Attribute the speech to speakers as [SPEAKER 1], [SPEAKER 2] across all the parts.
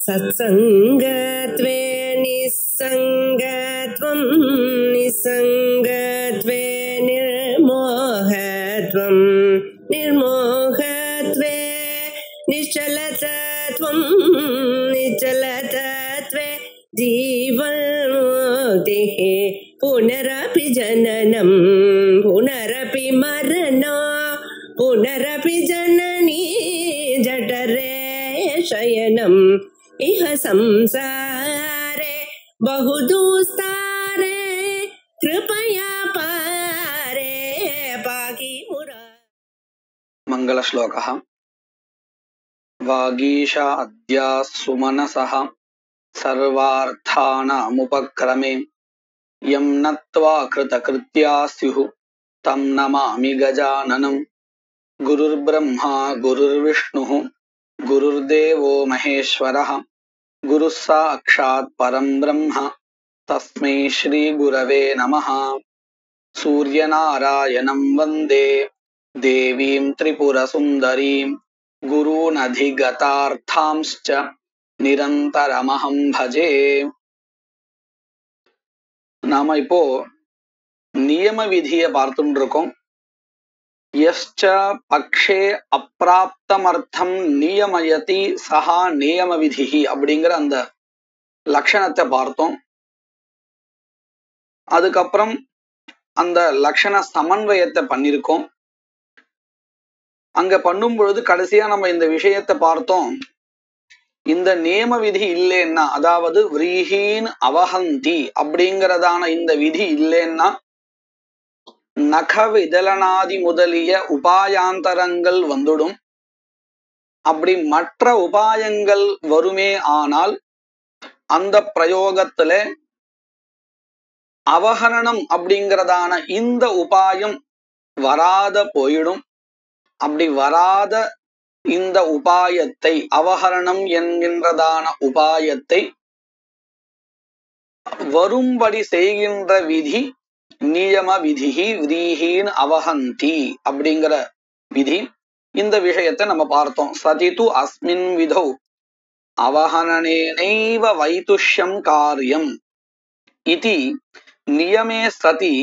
[SPEAKER 1] सत्संगत्वे निस्संगत्वं निस्संगत्वे निर्मोहत्वं निर्मोहत्वे निश्चलतत्वं निश्चलतत्वे जीवन्मुक्तिः पुनरपि जननं पुनरपि मरणं पुनरपि जननी जठरे शयनम् इह संसारे बहुदुस्तारे कृपया पारे पाहि मुरा।
[SPEAKER 2] मंगल श्लोकः। वागीशा अद्या सुमनसः सर्वार्थानामुपक्रमे यं नत्वा कृतकृत्या स्युः तं नमामि गजाननं। गुरुर्ब्रह्मा गुरुर्विष्णुः गुरुर्देवो महेश्वरः गुरुः साक्षात् परं ब्रह्म तस्मै श्री गुरवे नमः। सूर्यनारायणं वन्दे देवीं त्रिपुरसुन्दरीं गुरूनधिगतार्थांश्च निरन्तरमहं भजे। நாம இப்போ நியம விதியை பார்த்துட்டு இருக்கோம். யஸ்ச பக்ஷே அப்ராப்தமர்த்தம் நியமயதி சஹா நியம விதிஹி அப்படிங்கிற அந்த லட்சணத்தை பார்த்தோம். அதுக்கப்புறம் அந்த லட்சண சமன்வயத்தை பண்ணிருக்கோம். அங்க பண்ணும் பொழுது கடைசியா நம்ம இந்த விஷயத்தை பார்த்தோம். இந்த நியம விதி இல்லைன்னா, அதாவது விரீஹீன் அவஹந்தி அப்படிங்கிறதான இந்த விதி இல்லைன்னா நக விதலனாதி முதலிய உபாயாந்தரங்கள் வந்துடும். அப்படி மற்ற உபாயங்கள் வருமே ஆனால் அந்த பிரயோகத்துல அவஹரணம் அப்படிங்கிறதான இந்த உபாயம் வராத போயிடும். அப்படி வராத இந்த உபாயத்தை, அவஹரணம் என்கின்றதான உபாயத்தை வரும்படி செய்கின்ற விதி நியம விதிஹி விரீஹீன் அவஹந்தி அப்படிங்கிற விதி. இந்த விஷயத்தை நம்ம பார்த்தோம். சதிது அஸ்மின் விதௌ அவஹனனேனைவ வைதுஷ்யம் காரியம் இதி நியமே சதி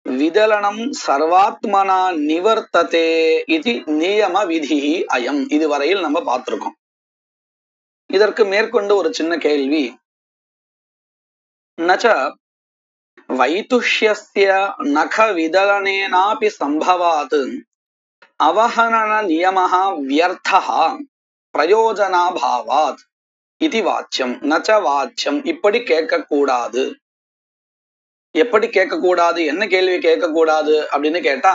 [SPEAKER 2] விதலனம் சர்வாத்மனா நிவர்த்ததே இது நியம விதிஹி அயம். இதுவரையில் நம்ம பார்த்திருக்கோம். இதற்கு மேற்கொண்டு ஒரு சின்ன கேள்வி. நச்ச வைதுஷ்யஸ்ய நக விதலனேனாபி சம்பவாத் அவஹனன நியமஹ வியர்த்தஹ பிரயோஜனாபாவாத் இது வாச்சியம். நச்ச வாச்சியம். இப்படி கேட்கக்கூடாது. எப்படி கேட்கக்கூடாது? என்ன கேள்வி கேட்கக்கூடாது அப்படின்னு கேட்டா,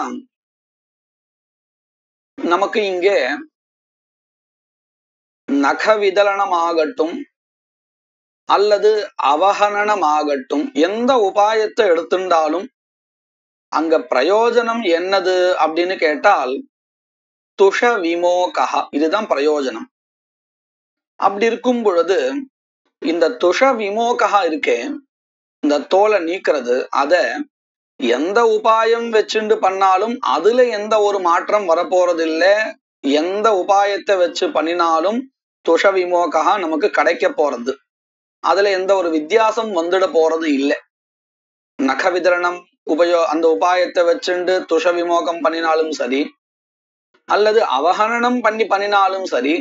[SPEAKER 2] நமக்கு இங்கே நக விதலனமாகட்டும் அல்லது அவஹனனமாகட்டும் எந்த உபாயத்தை எடுத்துட்டாலும் அங்க பிரயோஜனம் என்னது அப்படின்னு கேட்டால் துஷ விமோகா, இதுதான் பிரயோஜனம். அப்படி இருக்கும் பொழுது இந்த துஷ விமோகா இருக்கே, இந்த தோலை நீக்கிறது, அத எந்த உபாயம் வச்சுண்டு பண்ணாலும் அதுல எந்த ஒரு மாற்றம் வரப்போறது இல்லை. எந்த உபாயத்தை வச்சு பண்ணினாலும் துஷ விமோகா நமக்கு கிடைக்க போறது. அதுல எந்த ஒரு வித்தியாசம் வந்துட போறது இல்லை. நக விதரணம் அந்த உபாயத்தை வச்சுண்டு துஷ விமோகம் பண்ணினாலும் சரி, அல்லது அவஹனனம் பண்ணினாலும் சரி,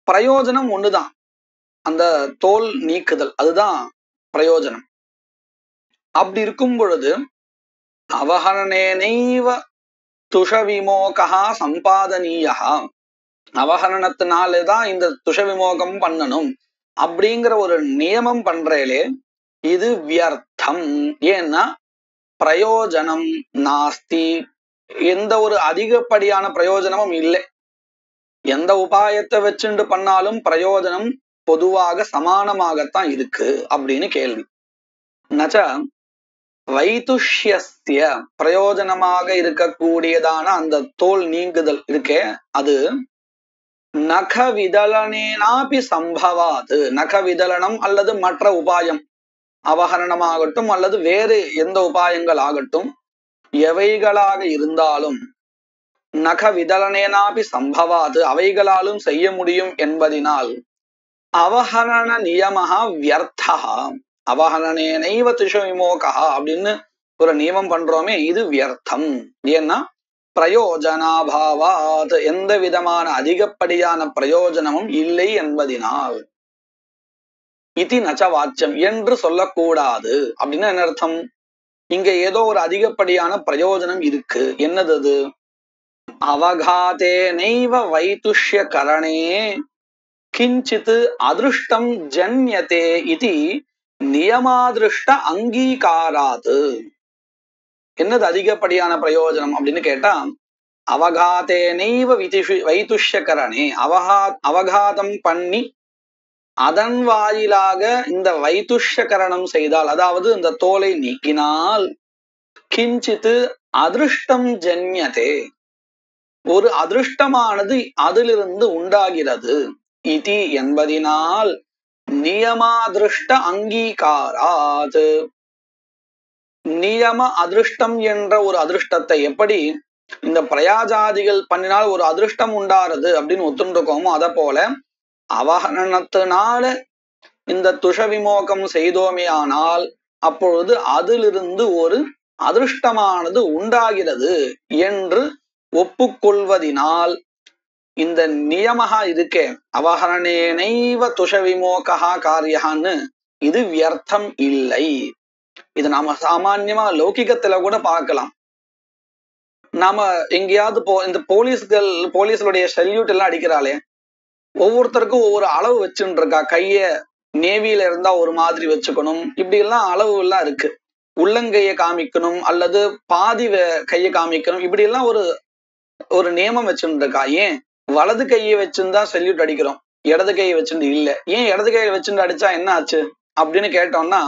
[SPEAKER 2] பிரயோஜனம் ஒண்ணுதான். அந்த தோல் நீக்குதல், அதுதான் பிரயோஜனம். அப்படி இருக்கும் பொழுது அவஹனனேனைவ துஷ விமோகா சம்பாதனீயா, அவஹனனத்தினாலேதான் இந்த துஷ விமோகம் பண்ணணும் அப்படிங்கிற ஒரு நியமம் பண்றேலே இது வியர்த்தம். ஏன்னா பிரயோஜனம் நாஸ்தி, எந்த ஒரு அதிகப்படியான பிரயோஜனமும் இல்லை. எந்த உபாயத்தை வச்சுண்டு பண்ணாலும் பிரயோஜனம் பொதுவாக சமானமாகத்தான் இருக்கு அப்படின்னு கேள்வி. நச்ச வைதுஷ்யஸ்ய, பிரயோஜனமாக இருக்கக்கூடியதான அந்த தோல் நீங்குதல் இருக்கே, அது நக விதலனேனாபி சம்பவாது, நக விதலனம் அல்லது மற்ற உபாயம், அவஹரணமாகட்டும் அல்லது வேறு எந்த உபாயங்கள் ஆகட்டும், எவைகளாக இருந்தாலும் நக விதலனேனாபி சம்பவாது, அவைகளாலும் செய்ய முடியும் என்பதினால் அவஹரண நியமஹா வியர்த்தா, அவஹரணேனைவ துஷ விமோகா அப்படின்னு ஒரு நியமம் பண்றோமே, இது வியர்த்தம். ஏன்னா பிரயோஜனாபாவாத், எந்த விதமான அதிகப்படியான பிரயோஜனமும் இல்லை என்பதினால். இதி நச்ச வாச்சியம், என்று சொல்லக்கூடாது. அப்படின்னா என்ன அர்த்தம்? இங்க ஏதோ ஒரு அதிகப்படியான பிரயோஜனம் இருக்கு. என்னது அது? அவகாதே நைவ வைதுஷ்ய கரணே கிஞ்சித் அதிருஷ்டம் ஜன்யதே இதி நியமாதிருஷ்ட அங்கீகாராத். என்னது அதிகப்படியான பிரயோஜனம் அப்படின்னு கேட்டா, அவகாதே நைவ வைதுஷ்ய கரணே, அவகாதம் பண்ணி அதன் வாயிலாக இந்த வைதுஷ்ய கரணம் செய்தால், அதாவது இந்த தோலை நீக்கினால், கிஞ்சித் அதிருஷ்டம் ஜன்யதே, ஒரு அதிருஷ்டமானது அதிலிருந்து உண்டாகிறது. இதி என்பதினால் நியமாதிருஷ்ட அங்கீகாராத், நியம அதிருஷ்டம் என்ற ஒரு அதிருஷ்டத்தை எப்படி இந்த பிரயாஜாதிகள் பண்ணினால் ஒரு அதிருஷ்டம் உண்டாறது அப்படின்னு ஒத்துண்டிருக்கோமோ, அத போல அவஹரணத்தினால இந்த துஷ விமோகம் செய்தோமே ஆனால் அப்பொழுது அதிலிருந்து ஒரு அதிருஷ்டமானது உண்டாகிறது என்று ஒப்புக்கொள்வதினால் இந்த நியமஹா இருக்கே, அவஹரணேனைவ துஷ விமோகா காரியகான்னு, இது வியர்த்தம் இல்லை. இது நாம சாமான்யமா லௌகிகத்துல கூட பார்க்கலாம். நாம எங்கேயாவது இந்த போலீஸ்களுடைய சல்யூட் எல்லாம் அடிக்கிறாளே, ஒவ்வொருத்தருக்கும் ஒவ்வொரு அளவு வச்சுட்டு இருக்கா. கைய நேவியில இருந்தா ஒரு மாதிரி வச்சுக்கணும், இப்படி எல்லாம் அளவு எல்லாம் இருக்கு. உள்ளங்கையை காமிக்கணும் அல்லது பாதி கையை காமிக்கணும், இப்படி எல்லாம் ஒரு நியமம் வச்சுட்டு இருக்கா. ஏன் வலது கையை வச்சுருந்தா சல்யூட் அடிக்கிறோம், இடது கையை வச்சுட்டு இல்ல. ஏன் இடது கையை வச்சுட்டு அடிச்சா என்ன ஆச்சு அப்படின்னு கேட்டோம்னா,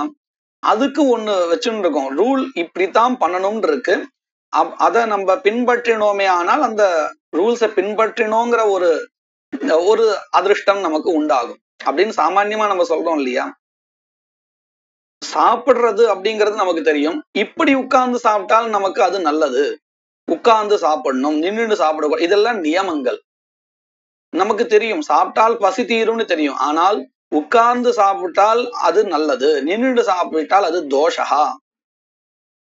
[SPEAKER 2] அதுக்கு ஒண்ணு வச்சுட்டு இருக்கோம், ரூல் இப்படித்தான் பண்ணணும்னு இருக்கு. அதை நம்ம பின்பற்றினோமே ஆனால் அந்த ரூல்ஸை பின்பற்றினோங்கிற ஒரு அதிருஷ்டம் நமக்கு உண்டாகும் அப்படின்னு சாமான்யமா நம்ம சொல்றோம் இல்லையா. சாப்பிடுறது அப்படிங்கிறது நமக்கு தெரியும், இப்படி உட்கார்ந்து சாப்பிட்டால் நமக்கு அது நல்லது, உட்கார்ந்து சாப்பிடணும், நின்றுட்டு சாப்பிடக்கூடாது, இதெல்லாம் நியமங்கள் நமக்கு தெரியும். சாப்பிட்டால் பசி தீரும்னு தெரியும், ஆனால் உட்கார்ந்து சாப்பிட்டால் அது நல்லது, நின்றுட்டு சாப்பிட்டால் அது தோஷா,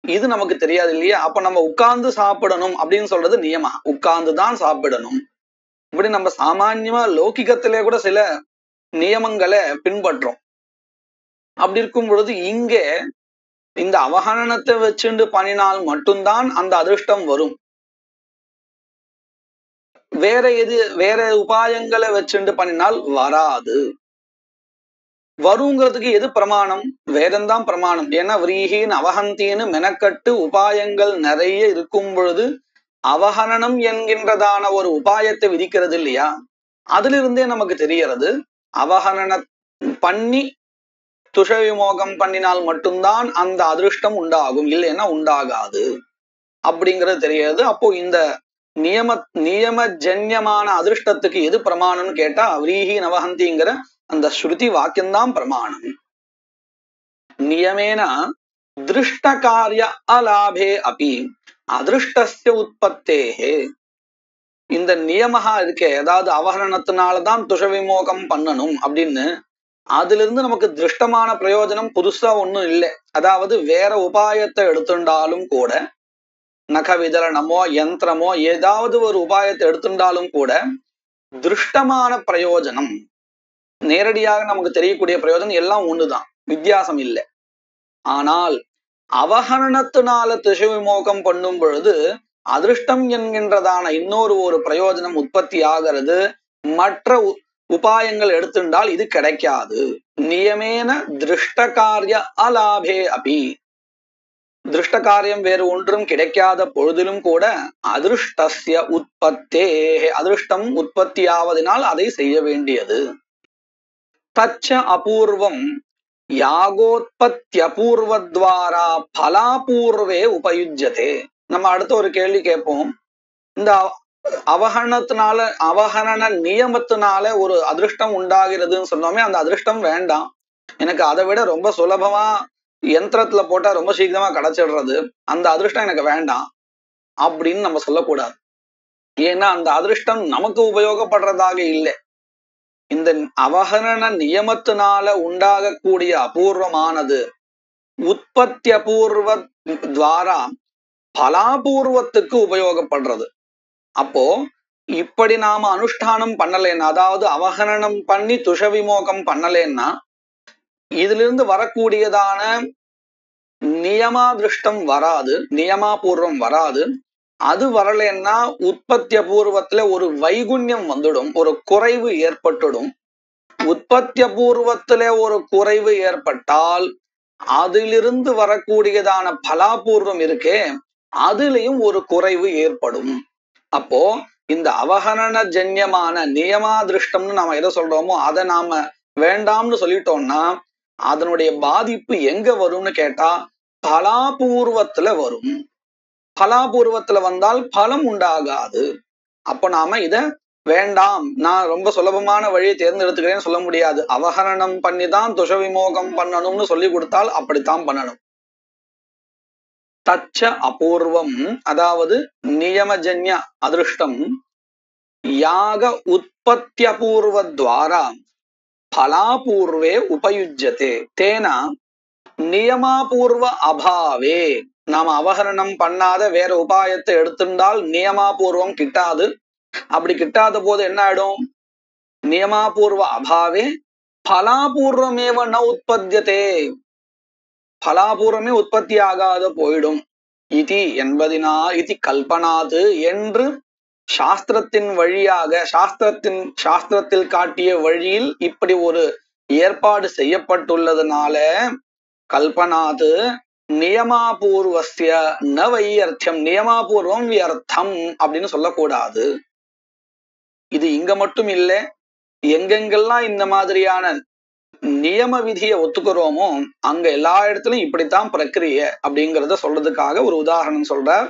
[SPEAKER 2] இது நமக்கு தெரியாது இல்லையா. அப்ப நம்ம உட்கார்ந்து சாப்பிடணும் அப்படின்னு சொல்றது நியமா, உட்கார்ந்துதான் சாப்பிடணும். இப்படி நம்ம சாமான்யமா லௌகிகத்திலே கூட சில நியமங்களை பின்பற்றோம். அப்படி இருக்கும் பொழுது இங்கே இந்த அவஹரணத்தை வச்சுண்டு பண்ணினால் மட்டும்தான் அந்த அதிருஷ்டம் வரும். வேற உபாயங்களை வச்சுண்டு பண்ணினால் வராது. வருங்கிறதுக்கு எது பிரமாணம்? வேதம்தான் பிரமாணம். ஏன்னா விரீஹின் அவஹந்தின்னு மெனக்கட்டு உபாயங்கள் நிறைய இருக்கும் பொழுது அவஹரணம் என்கின்றதான ஒரு உபாயத்தை விதிக்கிறது இல்லையா, அதிலிருந்தே நமக்கு தெரியறது அவஹரண பண்ணி துஷ விமோகம் பண்ணினால் மட்டும்தான் அந்த அதிருஷ்டம் உண்டாகும், இல்லைன்னா உண்டாகாது அப்படிங்கிறது தெரியாது. அப்போ இந்த நியம ஜன்யமான அதிருஷ்டத்துக்கு எது பிரமாணம்னு கேட்டா விரீஹி நவஹந்திங்கிற அந்த ஸ்ருதி வாக்கியம்தான் பிரமாணம். நியமேன திருஷ்ட காரிய அலாபே அபி அதிருஷ்டஸ்ய உற்பத்தேஹே, இந்த நியமஹா இருக்கே, அதாவது அவஹரணத்தினாலதான் துஷ விமோகம் பண்ணணும் அப்படின்னு, அதுல இருந்து நமக்கு திருஷ்டமான பிரயோஜனம் புதுசா ஒண்ணும் இல்லை. அதாவது வேற உபாயத்தை எடுத்துட்டாலும் கூட, நக விதரணமோ யந்திரமோ ஏதாவது ஒரு உபாயத்தை எடுத்துட்டாலும் கூட திருஷ்டமான பிரயோஜனம், நேரடியாக நமக்கு தெரியக்கூடிய பிரயோஜனம் எல்லாம் ஒண்ணுதான், வித்தியாசம் இல்லை. ஆனால் அவஹரணத்தினால துஷ விமோகம் பண்ணும் பொழுது அதிருஷ்டம் என்கின்றதான இன்னொரு பிரயோஜனம் உற்பத்தி ஆகிறது. மற்ற உபாயங்கள் எடுத்துட்டால் இது கிடைக்காது. நியமேன திருஷ்ட காரிய அலாபே அபி, திருஷ்ட காரியம் வேறு ஒன்றும் கிடைக்காத பொழுதிலும் கூட அதிருஷ்டஸ்ய உற்பத்தே, அதிருஷ்டம் உற்பத்தியாவதனால் அதை செய்ய வேண்டியது. தச்ச அபூர்வம் யாகோத்பத்தியபூர்வத்வாரா பலாபூர்வே உபயுஜ்யதே. நம்ம அடுத்த ஒரு கேள்வி கேட்போம். இந்த அவஹரண நியமத்தினால ஒரு அதிருஷ்டம் உண்டாகிறதுன்னு சொன்னோமே, அந்த அதிருஷ்டம் வேண்டாம், எனக்கு அதை விட ரொம்ப சுலபமா யந்திரத்துல போட்டா ரொம்ப சீக்கிரமா கிடைச்சிடுறது, அந்த அதிருஷ்டம் எனக்கு வேண்டாம் அப்படின்னு நம்ம சொல்லக்கூடாது. ஏன்னா அந்த அதிருஷ்டம் நமக்கு உபயோகப்படுறதாக இல்லை. இந்த அவகரண நியமத்தினால உண்டாகக்கூடிய அபூர்வமானது உற்பத்தி அபூர்வ துவாரா பலாபூர்வத்துக்கு உபயோகப்படுறது. அப்போ இப்படி நாம அனுஷ்டானம் பண்ணலேன்னா, அதாவது அவகரணம் பண்ணி துஷவிமோகம் பண்ணலேன்னா, இதுல இருந்து வரக்கூடியதான நியமாதிருஷ்டம் வராது, நியமாபூர்வம் வராது. அது வரலன்னா உற்பத்தி அபூர்வத்துல ஒரு வைகுண்யம் வந்துடும், ஒரு குறைவு ஏற்பட்டுடும். உற்பத்தி அபூர்வத்துல ஒரு குறைவு ஏற்பட்டால் அதிலிருந்து வரக்கூடியதான பலாபூர்வம் இருக்கே, அதுலயும் ஒரு குறைவு ஏற்படும். அப்போ இந்த அவகரண ஜன்யமான நியமாதிருஷ்டம்னு நாம எதை சொல்றோமோ அதை நாம வேண்டாம்னு சொல்லிட்டோம்னா அதனுடைய பாதிப்பு எங்க வரும்னு கேட்டா பலாபூர்வத்துல வரும். பலாபூர்வத்துல வந்தால் பலம் உண்டாகாது. அப்ப நாம இத வேண்டாம், நான் ரொம்ப சுலபமான வழியை தேர்ந்தெடுத்துக்கிறேன்னு சொல்ல முடியாது. அவகரணம் பண்ணிதான் துஷவிமோகம் பண்ணணும்னு சொல்லி கொடுத்தால் அப்படித்தான் பண்ணணும். தச்ச அபூர்வம், அதாவது நியமஜன்ய அதிருஷ்டம் யாக உற்பத்தி அபூர்வ துவாரா பலாபூர்வே உபயுஜ்யதே தேனா நியமாபூர்வ அபாவே. நாம அவகரணம் பண்ணாத வேற உபாயத்தை எடுத்திருந்தால் நியமாபூர்வம் கிட்டாது. அப்படி கிட்டாத போது என்ன ஆயிடும்? நியமாபூர்வ அபாவே பலாபூர்வமேவ ந உற்பத்தியதே, பலாபூர்வமே உற்பத்தி ஆகாத போயிடும். இதி என்பதினா இதி கல்பனாது என்று சாஸ்திரத்தின் வழியாக சாஸ்திரத்தில் காட்டிய வழியில் இப்படி ஒரு ஏற்பாடு செய்யப்பட்டுள்ளதுனால கல்பனாது நியமாபூர்வஸ்ய ந வையர்த்தம், நியமாபூர்வம் வியர்த்தம் அப்படின்னு சொல்லக்கூடாது. இது இங்க மட்டும் இல்லை, எங்கெங்கெல்லாம் இந்த மாதிரியான நியம விதியை ஒத்துக்கிறோமோ அங்க எல்லா இடத்துலயும் இப்படித்தான் பிரக்கிரிய அப்படிங்கிறத சொல்றதுக்காக ஒரு உதாரணம் சொல்றார்.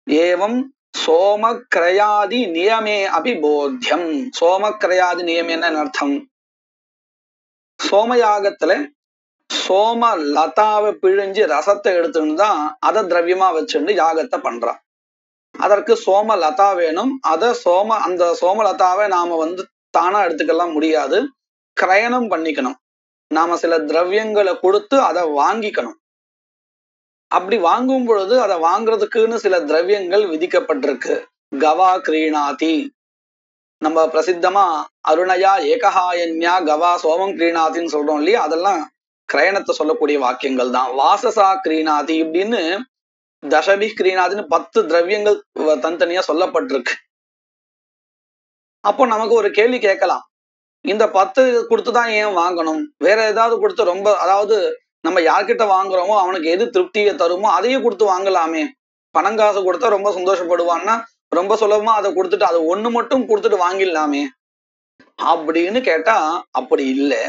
[SPEAKER 2] ஏவம் சோமக்கிரயாதி நியமே அபி போத்தியம். சோமக்கிரயாதி நியமே என்ன அர்த்தம்? சோமயாகத்துல சோம லதாவை பிழிஞ்சு ரசத்தை எடுத்துன்னு தான் அதை திரவியமா வச்சுட்டு யாகத்தை பண்றான். அதற்கு சோம லதா வேணும். அந்த சோமலதாவை நாம தானா எடுத்துக்கலாம் முடியாது, கிரயணம் பண்ணிக்கணும். நாம சில திரவியங்களை கொடுத்து அதை வாங்கிக்கணும். அப்படி வாங்கும் பொழுது அதை வாங்குறதுக்குன்னு சில திரவியங்கள் விதிக்கப்பட்டிருக்கு. கவா கிரீணாதி, நம்ம பிரசித்தமா அருணயா ஏகஹாயன்யா கவா சோமம் கிரீணாத்தின்னு சொல்றோம் இல்லையா, அதெல்லாம் கிரயணத்தை சொல்லக்கூடிய வாக்கியங்கள் தான். வாசசா கிரீணாதி இப்படின்னு தசபி கிரீணாதின்னு 10 திரவியங்கள் தனித்தனியா சொல்லப்பட்டிருக்கு. அப்போ நமக்கு ஒரு கேள்வி கேட்கலாம், இந்த 10 கொடுத்துதான் ஏன் வாங்கணும்? வேற ஏதாவது கொடுத்து ரொம்ப, அதாவது நம்ம யார்கிட்ட வாங்குறோமோ அவனுக்கு எது திருப்தியை தருமோ அதையே கொடுத்து வாங்கலாமே. பணங்காசு கொடுத்தா ரொம்ப சந்தோஷப்படுவான்னா ரொம்ப சுலபமா அதை கொடுத்துட்டு அது ஒண்ணு மட்டும் கொடுத்துட்டு வாங்கிடலாமே அப்படின்னு கேட்டா அப்படி இல்லை.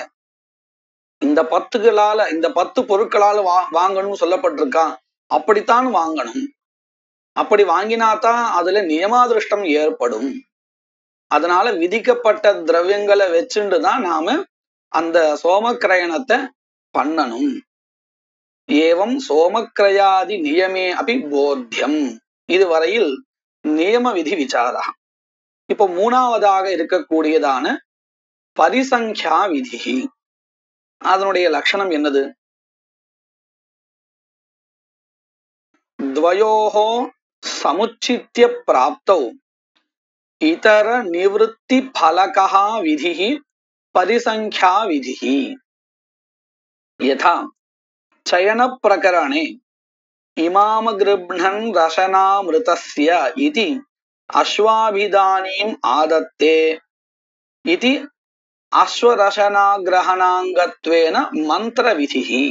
[SPEAKER 2] இந்த 10 பொருட்களால வாங்கணும்னு சொல்லப்பட்டிருக்கா, அப்படித்தான் வாங்கணும். அப்படி வாங்கினாதான் அதுல நியமாதிருஷ்டம் ஏற்படும். அதனால விதிக்கப்பட்ட திரவியங்களை வச்சுட்டுதான் நாம அந்த சோமக்கிரயணத்தை பண்ணணும். ஏவம் சோமக்கிரயாதி நியமே அபி போத்தியம். இதுவரையில் நியம விதி விசாரா. இப்போ மூணாவதாக இருக்கக்கூடியதான பரிசங்கியா விதி, அதனுடைய லட்சணம் என்னது? துவயோஹோ சமுச்சித்ய பிராப்தௌ இதர நிவೃತ್ತಿ ஃபலகஹ விதிஹி பரிசங்கியா விதிஹி. யதா சயன பிரகரணே இமாம கிருப்ணன் ரசனாமிருதஸ்ய இதி அஸ்வாபிதானீம் ஆதத்தே இதி அஸ்வரசனாகிரஹணாங்கத்வேன மந்திர விதிஹி.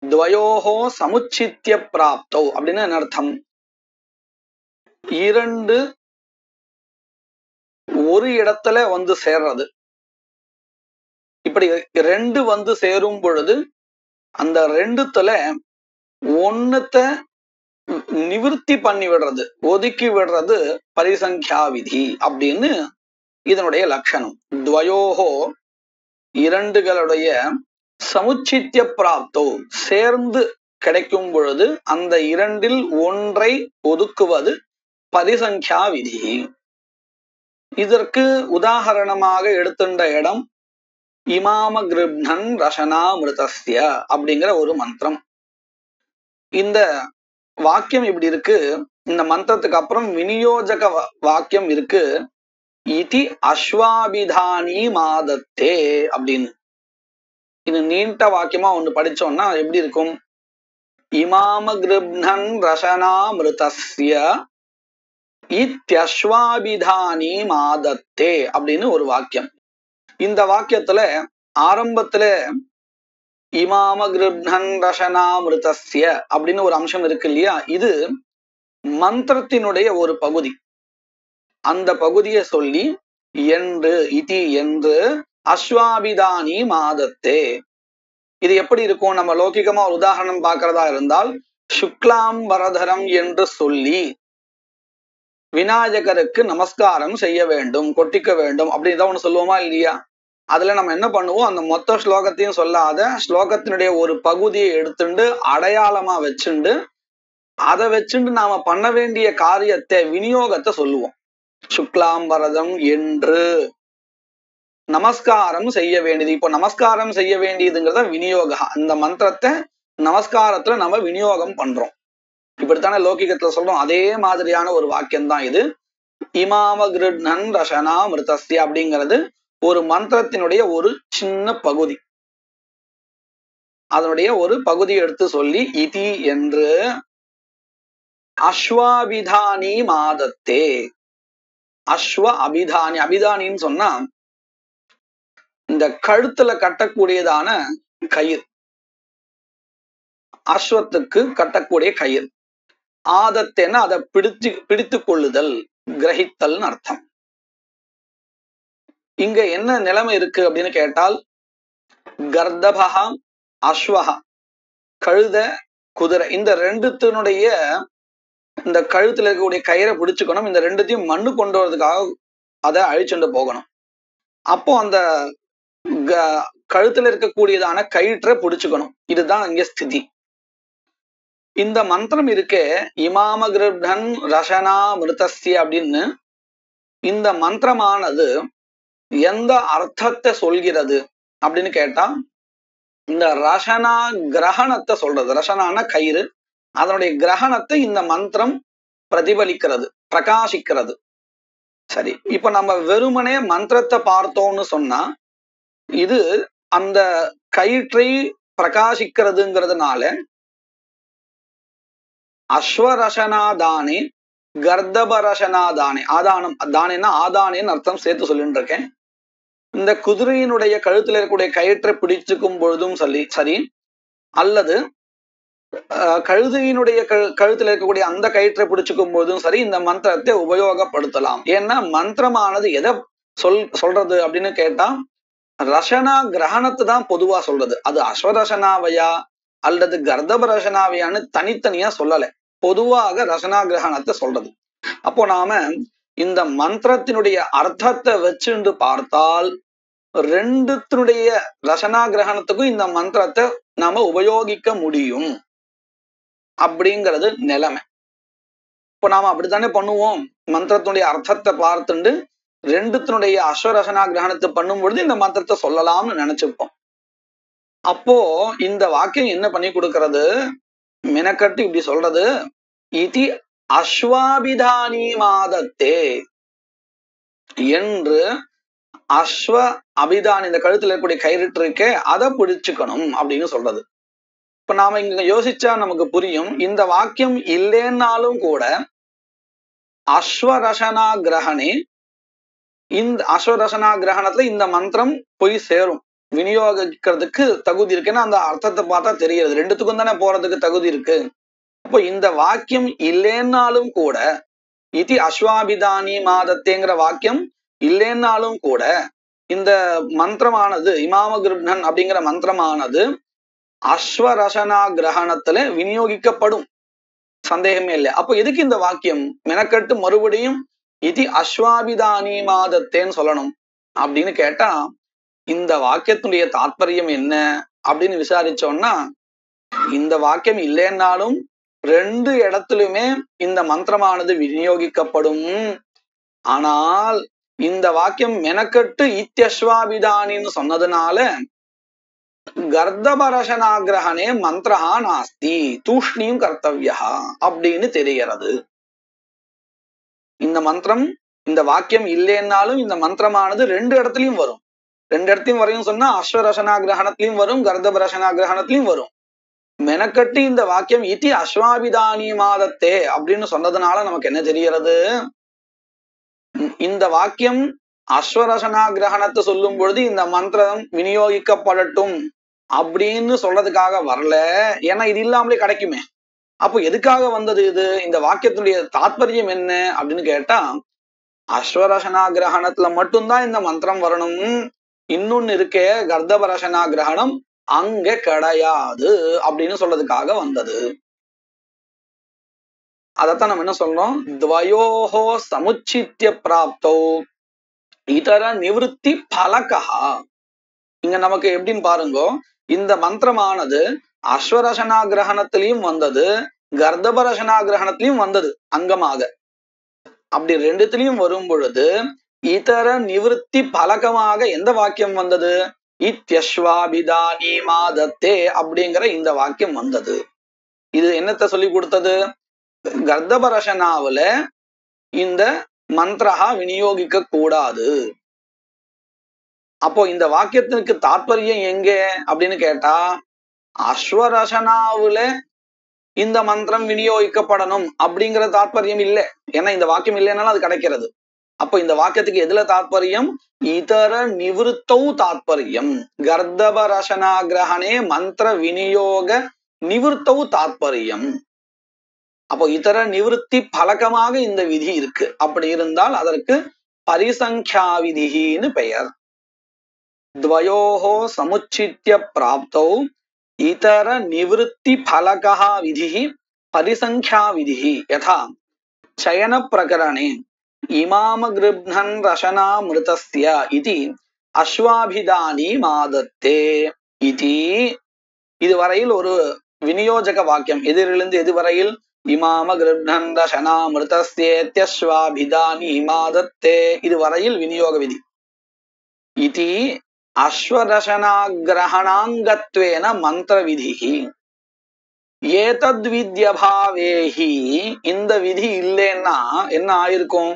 [SPEAKER 2] துவயோஹோ சமுச்சித்ய பிராப்தௌ அப்படின்னு என்ன அர்த்தம்? 2 ஒரு இடத்துல சேர்றது. இப்படி 2 சேரும் பொழுது அந்த 2த்துல 1 நிவர்த்தி பண்ணி விடுறது, ஒதுக்கி விடுறது பரிசங்கியா விதி அப்படின்னு இதனுடைய லட்சணம். துவயோஹோ 2களுடைய சமுச்சித்ய பிராப்தோ சேர்ந்து கிடைக்கும் பொழுது அந்த 2ல் 1 ஒதுக்குவது பரிசங்கியா விதி. இதற்கு உதாரணமாக எடுத்துட்ட இடம் இமாம கிருப்ணன் ரசனாமிருதஸ்ய அப்படிங்கிற ஒரு மந்திரம். இந்த வாக்கியம் இப்படி இருக்கு. இந்த மந்திரத்துக்கு அப்புறம் விநியோஜக வாக்கியம் இருக்கு. இதி அஸ்வாபிதானி மாதத்தே அப்படின்னு. இது நீண்ட வாக்கியமா ஒண்ணு படிச்சோம்னா எப்படி இருக்கும்? இமாம கிருப்ணன் ரசனாமிருதஸ்ய இத்யஸ்வாபிதானி மாதத்தே அப்படின்னு ஒரு வாக்கியம். இந்த வாக்கியத்துல ஆரம்பத்துல இமாம கிருப்ணன் ரசனாமிருதஸ்ய அப்படின்னு ஒரு அம்சம் இருக்கு இல்லையா? இது மந்திரத்தினுடைய ஒரு பகுதி. அந்த பகுதியை சொல்லி என்று இதி என்று அஸ்வாபிதானி மாதத்தே. இது எப்படி இருக்கும்? நம்ம லௌகிகமா ஒரு உதாரணம் பார்க்கிறதா இருந்தால், சுக்லாம் வரதரம் என்று சொல்லி விநாயகருக்கு நமஸ்காரம் செய்ய வேண்டும், கொட்டிக்க வேண்டும் அப்படின்னு தான் ஒண்ணு சொல்லுவோமா இல்லையா? அதுல நம்ம என்ன பண்ணுவோம்? அந்த மொத்த ஸ்லோகத்தையும் சொல்லாத ஸ்லோகத்தினுடைய ஒரு பகுதியை எடுத்துட்டு அடையாளமா வச்சுண்டு அதை வச்சுட்டு நாம பண்ண வேண்டிய காரியத்தை விநியோகத்தை சொல்லுவோம். சுக்லாம் வரதம் என்று நமஸ்காரம் செய்ய வேண்டியது. இப்போ நமஸ்காரம் செய்ய வேண்டியதுங்கிறத விநியோக, அந்த மந்திரத்தை நமஸ்காரத்துல நம்ம விநியோகம் பண்றோம். இப்படித்தானே லௌகிகத்துல சொல்றோம். அதே மாதிரியான ஒரு வாக்கியம் தான் இது. இமாம கிருப்ணன் ரசனாமிருதஸ்ய அப்படிங்கிறது ஒரு மந்திரத்தினுடைய ஒரு சின்ன பகுதி. அதனுடைய ஒரு பகுதியை எடுத்து சொல்லி இதி என்று அஸ்வாபிதானி மாதத்தே. அஸ்வ அபிதானி, அபிதானின்னு சொன்னா இந்த கழுத்துல கட்டக்கூடியதான கயிறு, அஸ்வத்துக்கு கட்டக்கூடிய கயிறு. ஆதத்தேன்னா அதை பிடித்து கொள்ளுதல், கிரகித்தல்னு அர்த்தம். இங்க என்ன நிலைமை இருக்கு அப்படின்னு கேட்டால், கர்தபகா அஸ்வஹா, கழுத குதிரை, இந்த ரெண்டுத்தினுடைய இந்த கழுத்துல இருக்கக்கூடிய கயிறை பிடிச்சுக்கணும். இந்த ரெண்டுத்தையும் மண்ணு கொண்டு வரதுக்காக அதை அழிச்சுட்டு போகணும். அப்போ அந்த கழுத்துல இருக்கக்கூடியதான கயிற்றை பிடிச்சுக்கணும். இதுதான் இங்க ஸ்திதி. இந்த மந்திரம் இருக்கே இமாம கிருப்ணன் ரசனாமிருதஸ்ய அப்படின்னு, இந்த மந்திரமானது எந்த அர்த்தத்தை சொல்கிறது அப்படின்னு கேட்டா, இந்த ரசனா கிரகணத்தை சொல்றது. ரசனான கயிறு, அதனுடைய கிரகணத்தை இந்த மந்திரம் பிரதிபலிக்கிறது, பிரகாசிக்கிறது. சரி, இப்ப நம்ம வெறுமனே மந்திரத்தை பார்த்தோம்னு சொன்னா இது அந்த கயிற்றை பிரகாசிக்கிறதுங்கிறதுனால அஸ்வரசனாதானே கர்தபரசனாதானே, ஆதானம், தானேன்னா ஆதானேன்னு அர்த்தம் சேர்த்து சொல்லிட்டு இருக்கேன். இந்த குதிரையினுடைய கழுத்துல இருக்கக்கூடிய கயிற்றை பிடிச்சுக்கும் பொழுதும் சரி, அல்லது கழுதையினுடைய கழுத்துல இருக்கக்கூடிய அந்த கயிற்றை பிடிச்சுக்கும் போதும் சரி, இந்த மந்திரத்தை உபயோகப்படுத்தலாம். ஏன்னா மந்திரமானது எதை சொல்றது அப்படின்னு கேட்டா, ரசனா கிரகணத்தை தான் பொதுவா சொல்றது. அது அஸ்வரசனாவையா அல்லது கர்தப ரசனாவையான்னு தனித்தனியா சொல்லல, பொதுவாக ரசனா கிரகணத்தை சொல்றது. அப்போ நாம இந்த மந்திரத்தினுடைய அர்த்தத்தை வச்சுண்டு பார்த்தால் ரெண்டுத்தினுடைய ரசனா கிரகணத்துக்கும் இந்த மந்திரத்தை நாம உபயோகிக்க முடியும் அப்படிங்கிறது நிலைமை. இப்போ நாம அப்படித்தானே பண்ணுவோம். மந்திரத்தினுடைய அர்த்தத்தை பார்த்துண்டு ரெண்டுத்தினுடைய அஸ்வரசனா கிரகணத்தை பண்ணும் பொழுது இந்த மந்திரத்தை சொல்லலாம்னு நினைச்சுப்போம். அப்போ இந்த வாக்கியம் என்ன பண்ணி கொடுக்கிறது? மெனக்கட்டு இப்படி சொல்றது, இதி அஸ்வாபிதானி மாதத்தே என்று, அஸ்வ அபிதானி இந்த கழுத்துல இருக்கக்கூடிய கயிறு இருக்கே அதை பிடிச்சுக்கணும் அப்படின்னு சொல்றது. இப்ப நாம இங்க யோசிச்சா நமக்கு புரியும். இந்த வாக்கியம் இல்லைன்னாலும் கூட அஸ்வரசனா கிரகணே, இந்த அஸ்வரசனா கிரகணத்துல இந்த மந்திரம் போய் சேரும், விநியோகிக்கிறதுக்கு தகுதி இருக்குன்னா அந்த அர்த்தத்தை பார்த்தா தெரிகிறது. ரெண்டுத்துக்கும் தானே போறதுக்கு தகுதி இருக்கு. அப்போ இந்த வாக்கியம் இல்லைன்னாலும் கூட, இதி அஸ்வாபிதானி மாதத்தேங்கிற வாக்கியம் இல்லைன்னாலும் கூட இந்த மந்திரமானது, இமாம கிருப்ணன் அப்படிங்கிற மந்திரமானது அஸ்வரசனா கிரகணத்துல விநியோகிக்கப்படும், சந்தேகமே இல்லை. அப்போ எதுக்கு இந்த வாக்கியம் மெனக்கட்டு மறுபடியும் இதி அஸ்வாபிதானி மாதத்தேன்னு சொல்லணும் அப்படின்னு கேட்டா, இந்த வாக்கியத்துடைய தாற்பயம் என்ன அப்படின்னு விசாரிச்சோம்னா, இந்த வாக்கியம் இல்லைன்னாலும் ரெண்டு இடத்துலயுமே இந்த மந்திரமானது விநியோகிக்கப்படும். ஆனால் இந்த வாக்கியம் மெனக்கட்டு இத்தியஸ்வாபிதானின்னு சொன்னதுனால கர்தபரசனாகிரகணே மந்திரஹா நாஸ்தி தூஷ்ணீம் கர்த்தவ்யா அப்படின்னு தெரிகிறது. இந்த மந்திரம் இந்த வாக்கியம் இல்லைன்னாலும் இந்த மந்திரமானது ரெண்டு இடத்துலயும் வரும். ரெண்டு இடத்தையும் வரையும் சொன்னா அஸ்வரசனாகிரகணத்திலையும் வரும், கர்தபரசனாகிரகணத்திலையும் வரும். மெனக்கட்டு இந்த வாக்கியம் இத்தி அஸ்வாபிதானி மாதத்தே அப்படின்னு சொன்னதுனால நமக்கு என்ன தெரிகிறது? இந்த வாக்கியம் அஸ்வரசனாகிரகணத்தை சொல்லும் பொழுது இந்த மந்திரம் விநியோகிக்கப்படட்டும் அப்படின்னு சொல்றதுக்காக வரல. ஏன்னா இது இல்லாமலே கிடைக்குமே. அப்போ எதுக்காக வந்தது இது? இந்த வாக்கியத்தினுடைய தாத்பரியம் என்ன அப்படின்னு கேட்டா, அஸ்வரசனாகிரகணத்துல மட்டும்தான் இந்த மந்திரம் வரணும், இன்னொன்னு இருக்கே கர்தபரசனாகிரகணம் அங்க கிடையாது அப்படின்னு சொல்றதுக்காக வந்தது. அதத்தான் நம்ம என்ன சொல்றோம், துவயோஹோ சமுச்சித்ய பிராப்தௌ இதர நிவೃತ್ತಿ பலகா. இங்க நமக்கு எப்படின்னு பாருங்க, இந்த மந்திரமானது அஸ்வரசனாகிரகணத்திலையும் வந்தது, கர்தபரசனாகிரகணத்திலையும் வந்தது அங்கமாக. அப்படி ரெண்டுத்திலையும் வரும் பொழுது இதர நிவೃತ್ತಿ பலகமாக எந்த வாக்கியம் வந்தது? இத்யஸ்வாபிதானி மாதத்தே அப்படிங்கிற இந்த வாக்கியம் வந்தது. இது என்னத்தை சொல்லி கொடுத்தது? கர்தபரசனாவுல இந்த மந்திரஹா விநியோகிக்க கூடாது. அப்போ இந்த வாக்கியத்திற்கு தாத்பரியம் எங்க அப்படின்னு கேட்டா, அஸ்வரசனாவுல இந்த மந்திரம் விநியோகிக்கப்படணும் அப்படிங்கிற தாத்பரியம் இல்லை. ஏன்னா இந்த வாக்கியம் இல்லைன்னாலும் அது கிடைக்கிறது. அப்போ இந்த வாக்கியத்துக்கு எதுல தாத்பரியம்? இதர நிவೃತ್ತௌ தாத்பரியம். கர்தபரசனாகிரகணே மந்திர விநியோக நிவೃತ್ತௌ தாத்பரியம். அப்போ இதர நிவೃತ್ತಿ பலகமாக இந்த விதி இருக்கு. அப்படி இருந்தால் அதற்கு பரிசங்கியா விதின்னு பெயர். துவயோஹோ சமுச்சித்ய பிராப்தௌ இதர நிவೃತ್ತಿ பலகः விதிः பரிசங்கியா விதிः யதா சயன பிரகரணே இமாம கிருப்ணன் ரசனாமிருதஸ்ய இதி அஸ்வாபிதானி மாதத்தே இதி. இதுவரையில் ஒரு விநியோஜக வாக்கியம். எதிரிலிருந்து எதுவரையில்? இமாம கிருப்ணன் ரசனாமிருதஸ்யேத்யஸ்வாபிதானி மாதத்தே இதுவரையில் விநியோக விதி. இதி அஸ்வரசனாகிரகணாங்கத்வேன மந்திர விதிஹி ஏதத்வித்யபாவேஹி. இந்த விதி இல்லைன்னா என்ன ஆயிருக்கும்?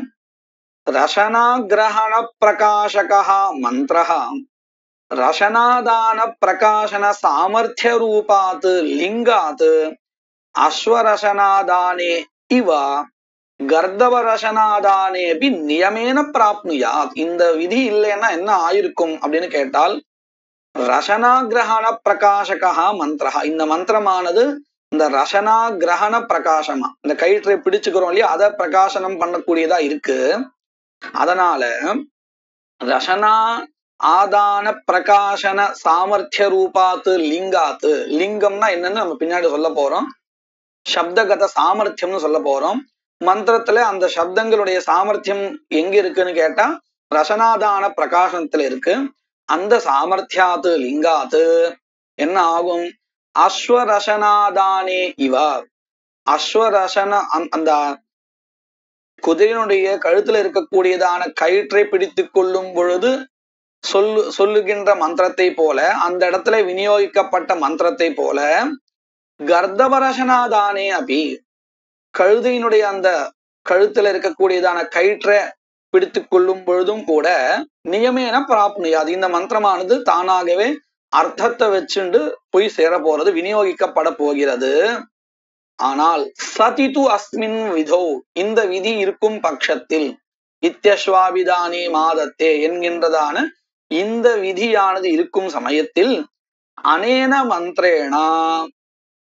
[SPEAKER 2] ரசனாகிரகண பிரகாசகா மந்திரஹ ரசனாதான பிரகாசன சாமர்த்திய ரூபாத் லிங்காத் அஸ்வரசனாதானே இவ கர்தபரசனாதானேபி நியமேன பிராப்னுயாத். இந்த விதி இல்லைன்னா என்ன ஆயிருக்கும் அப்படின்னு கேட்டால், ரசனாகிரகண பிரகாசகா மந்திரஹா, இந்த மந்திரமானது இந்த ரசனாகிரகண பிரகாசமா, இந்த கயிற்றை பிடிச்சுக்கிறோம் இல்லையா, அதை பிரகாசனம் பண்ணக்கூடியதா இருக்கு. அதனால ரசனா ஆதான பிரகாசன சாமர்த்திய ரூபாத்து லிங்காத்து. லிங்கம்னா என்னன்னு நம்ம பின்னாடி சொல்ல போறோம். சப்தகத சாமர்த்தியம்னு சொல்ல போறோம். மந்திரத்துல அந்த சப்தங்களுடைய சாமர்த்தியம் எங்க இருக்குன்னு கேட்டா ரசனாதான பிரகாசனத்துல இருக்கு. அந்த சாமர்த்தியாத்து லிங்காத்து என்ன ஆகும்? அஸ்வரசனாதானே இவ, அஸ்வரசன அந்த குதிரையினுடைய கழுத்துல இருக்கக்கூடியதான கயிற்றை பிடித்து கொள்ளும் பொழுது சொல்லுகின்ற மந்திரத்தை போல, அந்த இடத்துல விநியோகிக்கப்பட்ட மந்திரத்தை போல கர்தபரசனாதானே அபி, கழுதையினுடைய அந்த கழுத்துல இருக்கக்கூடியதான கயிற்றை பிடித்து கொள்ளும் பொழுதும் கூட நியமேன பிராப்னுயாது, இந்த மந்திரமானது தானாகவே அர்த்தத்தை வச்சுண்டு போய் சேர போறது, விநியோகிக்கப்பட போகிறது. ஆனால் சதிது அஸ்மின் விதோ, இந்த விதி இருக்கும் பட்சத்தில், இத்யஸ்வாபிதானி மாதத்தே என்கின்றதான இந்த விதியானது இருக்கும் சமயத்தில், அனேன மந்திரேனா,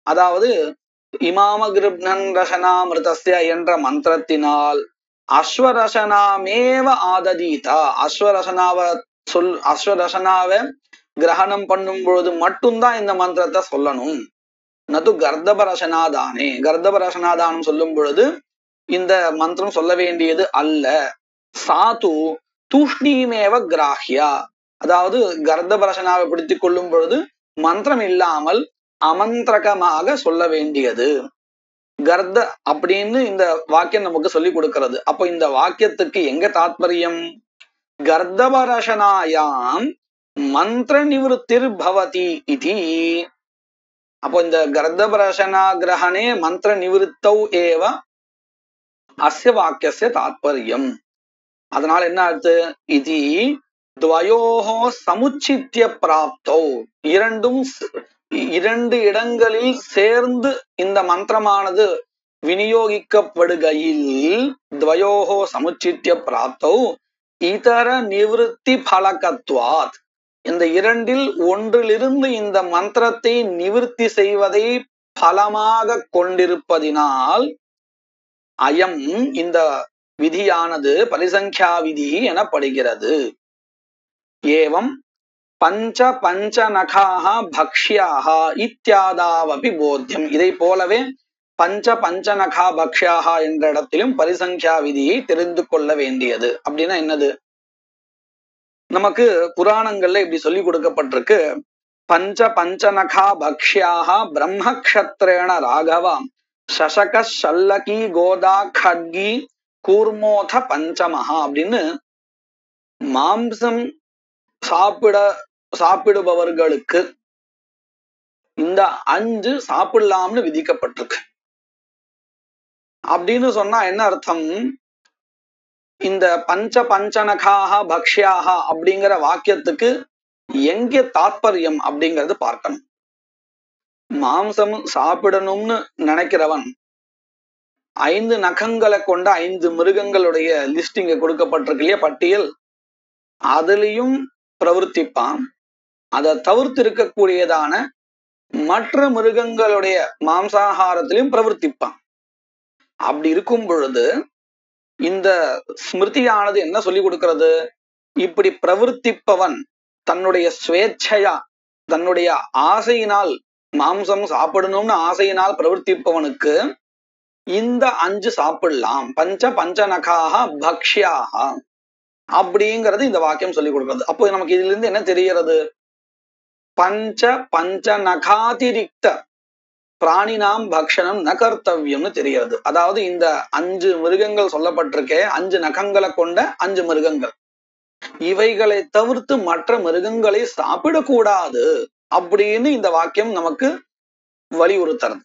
[SPEAKER 2] அதாவது இமாம கிருப்ணன் ரசனாமிருதஸ்ய என்ற மந்திரத்தினால் அஸ்வரசனாமேவ ஆததீதா, அஸ்வரசனாவை கிரகணம் பண்ணும் பொழுது மட்டும்தான் இந்த மந்திரத்தை சொல்லணும். நது கர்தபரசனாதானே, கர்தபரசனாதானம் சொல்லும் பொழுது இந்த மந்திரம் சொல்ல வேண்டியது அல்ல. சாது தூஷ்ணீமேவ கிராஹ்யா, அதாவது கர்தபரசனாவை பிடித்துக் கொள்ளும் பொழுது மந்திரம் இல்லாமல் அமந்திரகமாக சொல்ல வேண்டியது கர்த அப்படின்னு இந்த வாக்கியம் நமக்கு சொல்லி கொடுக்கிறது. அப்போ இந்த வாக்கியத்துக்கு எங்க தாத்பரியம்? கர்தபரசனாயாம் மந்திர நிவத்திர் பவதி இதி. அப்போ இந்த கர்தபரசனா கிரகணே மந்திர நிவத்தௌ ஏவ அஸ்ய வாக்கியஸ்ய தாத்பர்யம். அதனால என்ன ஆச்சு? இது துவயோஹோ சமுச்சித்ய பிராப்தௌ, இரண்டு இடங்களில் சேர்ந்து இந்த மந்திரமானது விநியோகிக்கப்படுகையில் துவயோஹோ சமுச்சித்ய பிராப்தௌ இதர நிவிருத்தி பலகத்வாத், இந்த இரண்டில் ஒன்றிலிருந்து இந்த மந்திரத்தை நிவிருத்தி செய்வதை பலமாக கொண்டிருப்பதினால் அயம் இந்த விதியானது பரிசங்கியா விதி எனப்படுகிறது. ஏவம் பஞ்ச பஞ்சநகாஹ பக்ஷ்யாஹ இத்யாதாவபி போத்தியம். இதை போலவே பஞ்ச பஞ்சநகா பக்ஷ்யாஹ என்ற இடத்திலும் பரிசங்கியா விதியை தெரிந்து கொள்ள வேண்டியது. அப்படின்னா என்னது? நமக்கு புராணங்கள்ல இப்படி சொல்லி கொடுக்கப்பட்டிருக்கு. பஞ்ச பஞ்சநகா பக்ஷ்யாஹ பிரம்மக்ஷத்ரேண ராகவா சசக சல்லகி கோதா கட்கி கூர்மோத பஞ்சமஹா அப்படின்னு மாம்சம் சாப்பிடுபவர்களுக்கு இந்த 5 சாப்பிடலாம்னு விதிக்கப்பட்டிருக்கு. அப்படின்னு சொன்னா என்ன அர்த்தம்? இந்த பஞ்ச பஞ்சநகாஹ பக்ஷ்யாஹ அப்படிங்கிற வாக்கியத்துக்கு எங்கே தாத்பர்யம் அப்படிங்கறது பார்க்கணும். மாம்சம் சாப்பிடணும்னு நினைக்கிறவன் 5 நகங்களை கொண்ட 5 மிருகங்களுடைய லிஸ்ட் இங்க கொடுக்கப்பட்டிருக்கு இல்லையா, பட்டியல். அதுலயும் பிரவர்த்திப்பான். அதை தவிர்த்து இருக்கக்கூடியதான மற்ற மிருகங்களுடைய மாம்சாகாரத்திலையும் பிரவர்த்திப்பான். அப்படி இருக்கும் பொழுது இந்த ஸ்மிருதியானது என்ன சொல்லி கொடுக்கிறது? இப்படி பிரவர்த்திப்பவன் தன்னுடைய ஸ்வேச்சையா, தன்னுடைய ஆசையினால், மாம்சம் சாப்பிடணும்னு ஆசையினால் பிரவர்த்திப்பவனுக்கு இந்த 5 சாப்பிடலாம். பஞ்ச பஞ்சநகாஹ பக்ஷ்யாஹ அப்படிங்கிறது இந்த வாக்கியம் சொல்லி கொடுக்கிறது. அப்போ நமக்கு இதுல இருந்து என்ன தெரிகிறது? பஞ்ச பஞ்சநகாதிரிக்த பிராணினாம் பக்ஷணம் ந கர்த்தவியம்னு தெரிகிறது. அதாவது இந்த 5 மிருகங்கள் சொல்லப்பட்டிருக்கே, 5 நகங்களை கொண்ட 5 மிருகங்கள், இவைகளை தவிர்த்து மற்ற மிருகங்களை சாப்பிடக்கூடாது அப்படின்னு இந்த வாக்கியம் நமக்கு வலியுறுத்துறது.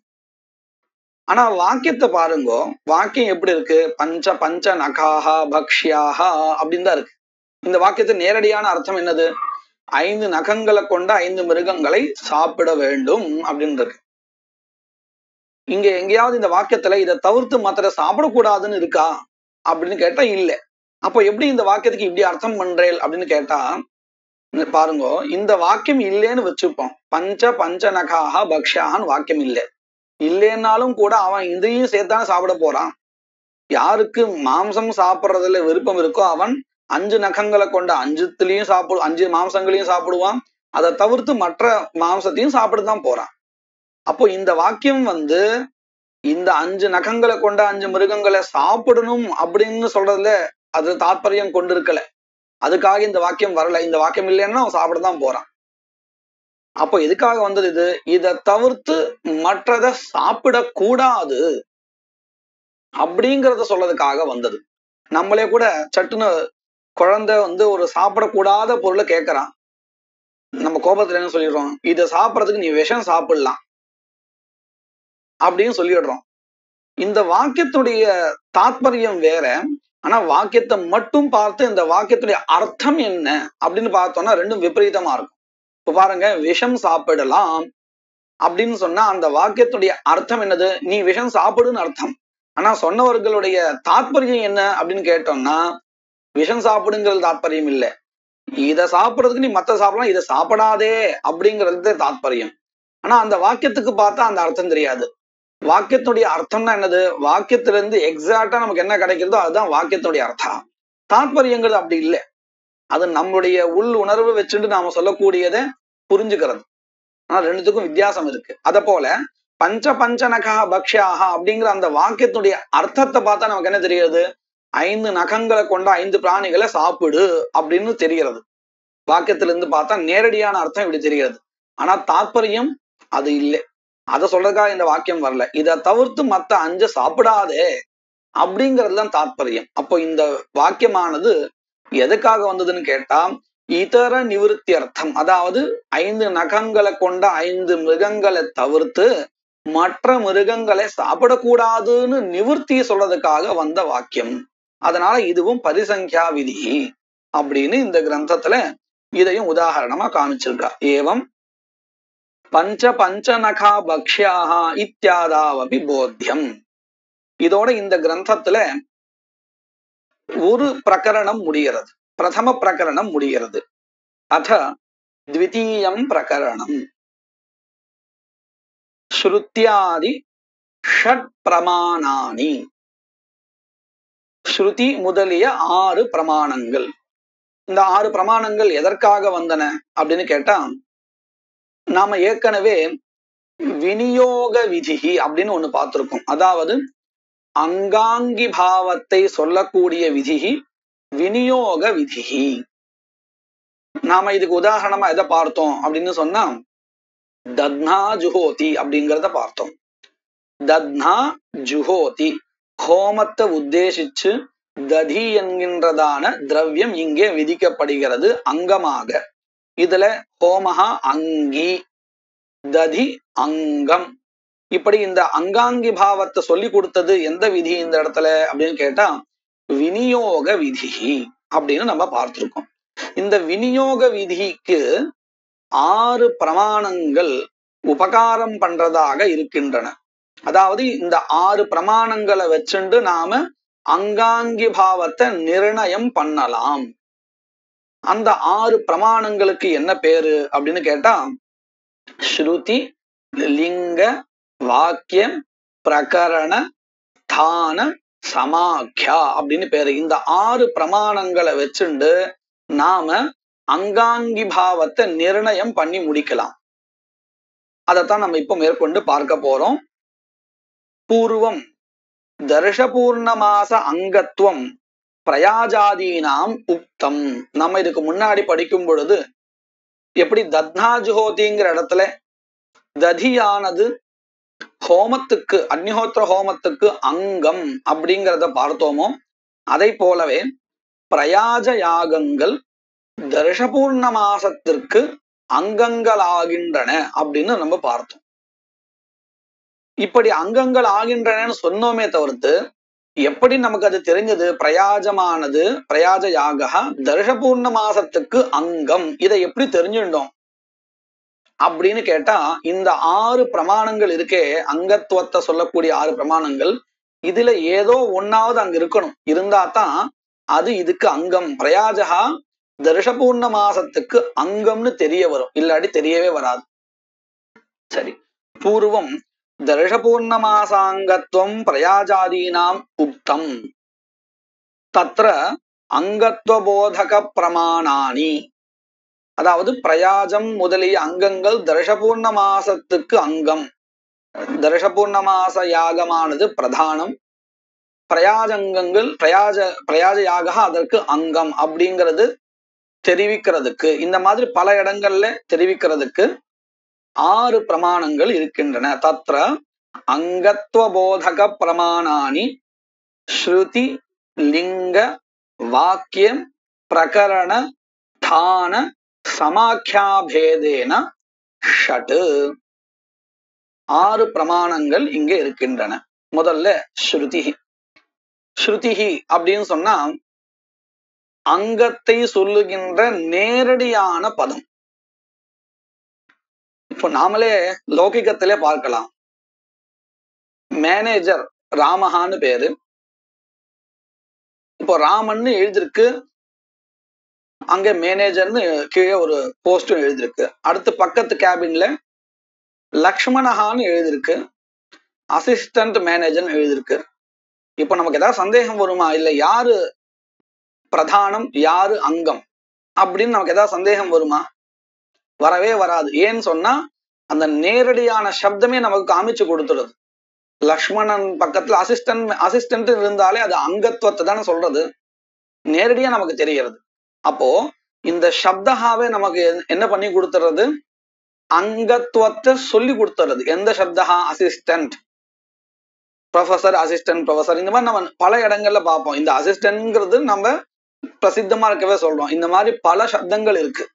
[SPEAKER 2] ஆனா வாக்கியத்தை பாருங்க, வாக்கியம் எப்படி இருக்கு? பஞ்ச பஞ்ச நகாஹா பக்ஷ்யாஹா அப்படின்னு தான் இருக்கு. இந்த வாக்கியத்தின் நேரடியான அர்த்தம் என்னது? 5 நகங்களை கொண்ட 5 மிருகங்களை சாப்பிட வேண்டும் அப்படின்னு இருக்கு. இங்க எங்கேயாவது இந்த வாக்கியத்துல இதை தவிர்த்து மற்ற சாப்பிடக்கூடாதுன்னு இருக்கா அப்படின்னு கேட்டா இல்ல. அப்போ எப்படி இந்த வாக்கியத்துக்கு இப்படி அர்த்தம் பண்றேன் அப்படின்னு கேட்டா பாருங்க, இந்த வாக்கியம் இல்லைன்னு வச்சுப்போம். பஞ்ச பஞ்சநகாஹா பக்ஷ்யாஹான்னு வாக்கியம் இல்லைன்னாலும் கூட அவன் இதையும் சேர்த்தான சாப்பிட போறான். யாருக்கு மாம்சம் சாப்பிட்றதுல விருப்பம் இருக்கோ அவன் 5 நகங்களை கொண்ட 5 மாம்சங்களையும் சாப்பிடுவான். அதை தவிர்த்து மற்ற மாம்சத்தையும் சாப்பிட்டுதான் போறான். அப்போ இந்த வாக்கியம் இந்த 5 நகங்களை கொண்ட 5 மிருகங்களை சாப்பிடணும் அப்படின்னு சொல்றதுல அது தாத்பரியம் கொண்டிருக்கல. அதுக்காக இந்த வாக்கியம் வரல. இந்த வாக்கியம் இல்லைன்னா அவன் சாப்பிடதான் போறான். அப்போ எதுக்காக வந்தது இது? இதை தவிர்த்து மற்றதை சாப்பிடக்கூடாது அப்படிங்கிறத சொல்றதுக்காக வந்தது. நம்மளே கூட சட்டுன்னு குழந்தை ஒரு சாப்பிடக்கூடாத பொருளை கேட்கறான். நம்ம கோபத்துல என்ன சொல்லிடுறோம்? இதை சாப்பிட்றதுக்கு நீ விஷம் சாப்பிடலாம் அப்படின்னு சொல்லிடுறோம். இந்த வாக்கியத்துடைய தாத்பரியம் வேற. ஆனா வாக்கியத்தை மட்டும் பார்த்து இந்த வாக்கியத்துடைய அர்த்தம் என்ன அப்படின்னு பார்த்தோம்னா ரெண்டும் விபரீதமா இருக்கும். இப்ப பாருங்க, விஷம் சாப்பிடலாம் அப்படின்னு சொன்னா அந்த வாக்கியத்துடைய அர்த்தம் என்னது? நீ விஷம் சாப்பிடுன்னு அர்த்தம். ஆனா சொன்னவர்களுடைய தாத்பரியம் என்ன அப்படின்னு கேட்டோம்னா விஷம் சாப்பிடுங்கிறது தாத்பரியம் இல்லை. இதை சாப்பிட்றதுக்கு நீ மத்த சாப்பிடலாம், இதை சாப்பிடாதே அப்படிங்கிறது தாத்பரியம். ஆனா அந்த வாக்கியத்துக்கு பார்த்தா அந்த அர்த்தம் தெரியாது. வாக்கியத்துடைய அர்த்தம்னா என்னது? வாக்கியத்திலிருந்து எக்ஸாக்டா நமக்கு என்ன கிடைக்கிறதோ அதுதான் வாக்கியத்துடைய அர்த்தம். தாத்பரியங்கிறது அப்படி இல்லை. அது நம்மளுடைய உள் உணர்வு வச்சுட்டு நாம சொல்லக்கூடியதை புரிஞ்சுக்கிறது. ஆனா ரெண்டுத்துக்கும் வித்தியாசம் இருக்கு. அத போல பஞ்ச பஞ்சநகா பக்ஷ்யாஹா அப்படிங்கிற அந்த வாக்கியத்துடைய அர்த்தத்தை பார்த்தா நமக்கு என்ன தெரியாது? 5 நகங்களை கொண்ட 5 பிராணிகளை சாப்பிடு அப்படின்னு தெரிகிறது. வாக்கியத்திலிருந்து பார்த்தா நேரடியான அர்த்தம் இப்படி தெரிகிறது. ஆனா தாத்பரியம் அது இல்லை. அதை சொல்றதுக்காக இந்த வாக்கியம் வரல. இதை தவிர்த்து மத்த 5 சாப்பிடாதே அப்படிங்கிறதுதான் தாத்பரியம். அப்போ இந்த வாக்கியமானது எதுக்காக வந்ததுன்னு கேட்டா இதர நிவிருத்தி அர்த்தம், அதாவது 5 நகங்களை கொண்ட 5 மிருகங்களை தவிர்த்து மற்ற மிருகங்களை சாப்பிடக்கூடாதுன்னு நிவர்த்தி சொல்றதுக்காக வந்த வாக்கியம். அதனால இதுவும் பரிசங்கியா விதி அப்படின்னு இந்த கிரந்தத்துல இதையும் உதாரணமா காமிச்சிருக்கா. ஏவம் பஞ்ச பஞ்சநகா பக்ஷ்யாக இத்தியாதாவபி போத்தியம். இதோட இந்த கிரந்தத்துல ஒரு பிரகரணம் முடிகிறது, பிரதம பிரகரணம் முடிகிறது. அத த்விதீயம் பிரகரணம் ஸ்ருத்யாதி ஷட் பிரமாணானி. ஸ்ருதி முதலிய 6 பிரமாணங்கள். இந்த 6 பிரமாணங்கள் எதற்காக வந்தன அப்படின்னு கேட்டா, நாம ஏற்கனவே விநியோக விதி அப்படின்னு ஒண்ணு பார்த்திருக்கோம். அதாவது அங்காங்கி பாவத்தை சொல்லக்கூடிய விதி விநியோக விதி. நாம இதுக்கு உதாரணமா எதை பார்த்தோம் அப்படின்னு சொன்னா தத்னா ஜுஹோதி அப்படிங்கிறத பார்த்தோம். தத்னா ஜுஹோதி, ஹோமத்தை உத்தேசிச்சு ததி என்கின்றதான திரவியம் இங்கே விதிக்கப்படுகிறது அங்கமாக. இதுல ஹோமஹா அங்கி, ததி அங்கம். இப்படி இந்த அங்காங்கி பாவத்தை சொல்லி கொடுத்தது எந்த விதி இந்த இடத்துல அப்படின்னு கேட்டா விநியோக விதி அப்படின்னு நம்ம பார்த்திருக்கோம். இந்த விநியோக விதிக்கு 6 பிரமாணங்கள் உபகாரம் பண்றதாக இருக்கின்றன. அதாவது இந்த 6 பிரமாணங்களை வச்சுண்டு நாம அங்காங்கி பாவத்தை நிர்ணயம் பண்ணலாம். அந்த 6 பிரமாணங்களுக்கு என்ன பேரு அப்படின்னு கேட்டா ஸ்ருதி, லிங்க, வாக்கியம், பிரகரண, தான, சமாக்கியா அப்படின்னு பேரு. இந்த 6 பிரமாணங்களை வச்சுண்டு நாம அங்காங்கி பாவத்தை நிர்ணயம் பண்ணி முடிக்கலாம். அதைத்தான் நம்ம இப்ப மேற்கொண்டு பார்க்க போறோம். பூர்வம் தர்ஷபூர்ணமாச அங்கத்துவம் பிரயாஜாதீனாம் உக்தம். நம்ம இதுக்கு முன்னாடி படிக்கும் பொழுது எப்படி தத்னா ஜுஹோதிங்கிற இடத்துல ததியானது ஹோமத்துக்கு, அக்னிஹோத்திர ஹோமத்துக்கு அங்கம் அப்படிங்கிறத பார்த்தோமோ, அதை போலவே பிரயாஜ யாகங்கள் தர்ஷபூர்ண மாசத்திற்கு அங்கங்கள் ஆகின்றன அப்படின்னு நம்ம பார்த்தோம். இப்படி அங்கங்கள் ஆகின்றனன்னு சொன்னோமே தவிர்த்து எப்படி நமக்கு அது தெரிஞ்சது? பிரயாஜமானது, பிரயாஜ யாகா தர்ஷபூர்ண மாசத்துக்கு அங்கம், இதை எப்படி தெரிஞ்சுட்டோம் அப்படின்னு கேட்டா இந்த 6 பிரமாணங்கள் இருக்கே, அங்கத்துவத்தை சொல்லக்கூடிய 6 பிரமாணங்கள், இதுல ஏதோ ஒன்னாவது அங்க இருக்கணும். இருந்தா தான் அது இதுக்கு அங்கம். பிரயாஜகா தர்ஷபூர்ண மாசத்துக்கு அங்கம்னு தெரிய வரும், இல்லாட்டி தெரியவே வராது. சரி, பூர்வம் தர்ஷபூர்ண மாசாங்கத்துவம் பிரயாஜாதீனாம் உக்தம் தத்ர அங்கத்துவ போதக பிரமாணானி. அதாவது பிரயாஜம் முதலிய அங்கங்கள் தர்ஷபூர்ண மாசத்துக்கு அங்கம். தர்ஷபூர்ண மாச யாகமானது பிரதானம், பிரயாஜங்கங்கள் பிரயாஜ யாக அதற்கு அங்கம் அப்படிங்கிறது தெரிவிக்கிறதுக்கு, இந்த மாதிரி பல இடங்கள்ல தெரிவிக்கிறதுக்கு 6 பிரமாணங்கள் இருக்கின்றன. தத்ர அங்கத்துவ போதக பிரமாணானி ஸ்ருதி, லிங்க, வாக்கியம், பிரகரண, தான, சமாக்கியாபேதேன ஷட். 6 பிரமாணங்கள் இங்கே இருக்கின்றன. முதல்ல ஸ்ருதி. ஸ்ருதிஹி அப்படின்னு சொன்னா அங்கத்தை சொல்லுகின்ற நேரடியான பதம். இப்போ நாமளே லௌகிகத்திலே பார்க்கலாம். மேனேஜர் ராமஹான்னு பேரு. இப்போ ராமன்னு எழுதிருக்கு, அங்க மேனேஜர்னு கீழே ஒரு போஸ்டும் எழுதிருக்கு. அடுத்து பக்கத்து கேபின்ல லக்ஷ்மணஹான்னு எழுதிருக்கு, அசிஸ்டன்ட் மேனேஜர்னு எழுதிருக்கு. இப்போ நமக்கு ஏதாவது சந்தேகம் வருமா? இல்ல யாரு பிரதானம் யாரு அங்கம் அப்படின்னு நமக்கு ஏதாவது சந்தேகம் வருமா? வரவே வராது. ஏன்னு சொன்னா அந்த நேரடியான சப்தமே நமக்கு காமிச்சு கொடுத்துடுது. லக்ஷ்மணன் பக்கத்துல அசிஸ்டன்ட் இருந்தாலே அது அங்கத்துவத்தை தானே சொல்றது, நேரடியா நமக்கு தெரிகிறது. அப்போ இந்த சப்தஹாவே நமக்கு என்ன பண்ணி கொடுத்துறது? அங்கத்துவத்தை சொல்லி கொடுத்துறது. எந்த சப்தஹா? அசிஸ்டன்ட், ப்ரொஃபசர், அசிஸ்டன்ட் ப்ரொஃபசர், இந்த மாதிரி நம்ம பல இடங்கள்ல பார்ப்போம். இந்த அசிஸ்டன்ட்ங்கிறது நம்ம பிரசித்தமா இருக்கவே சொல்றோம். இந்த மாதிரி பல சப்தங்கள் இருக்கு.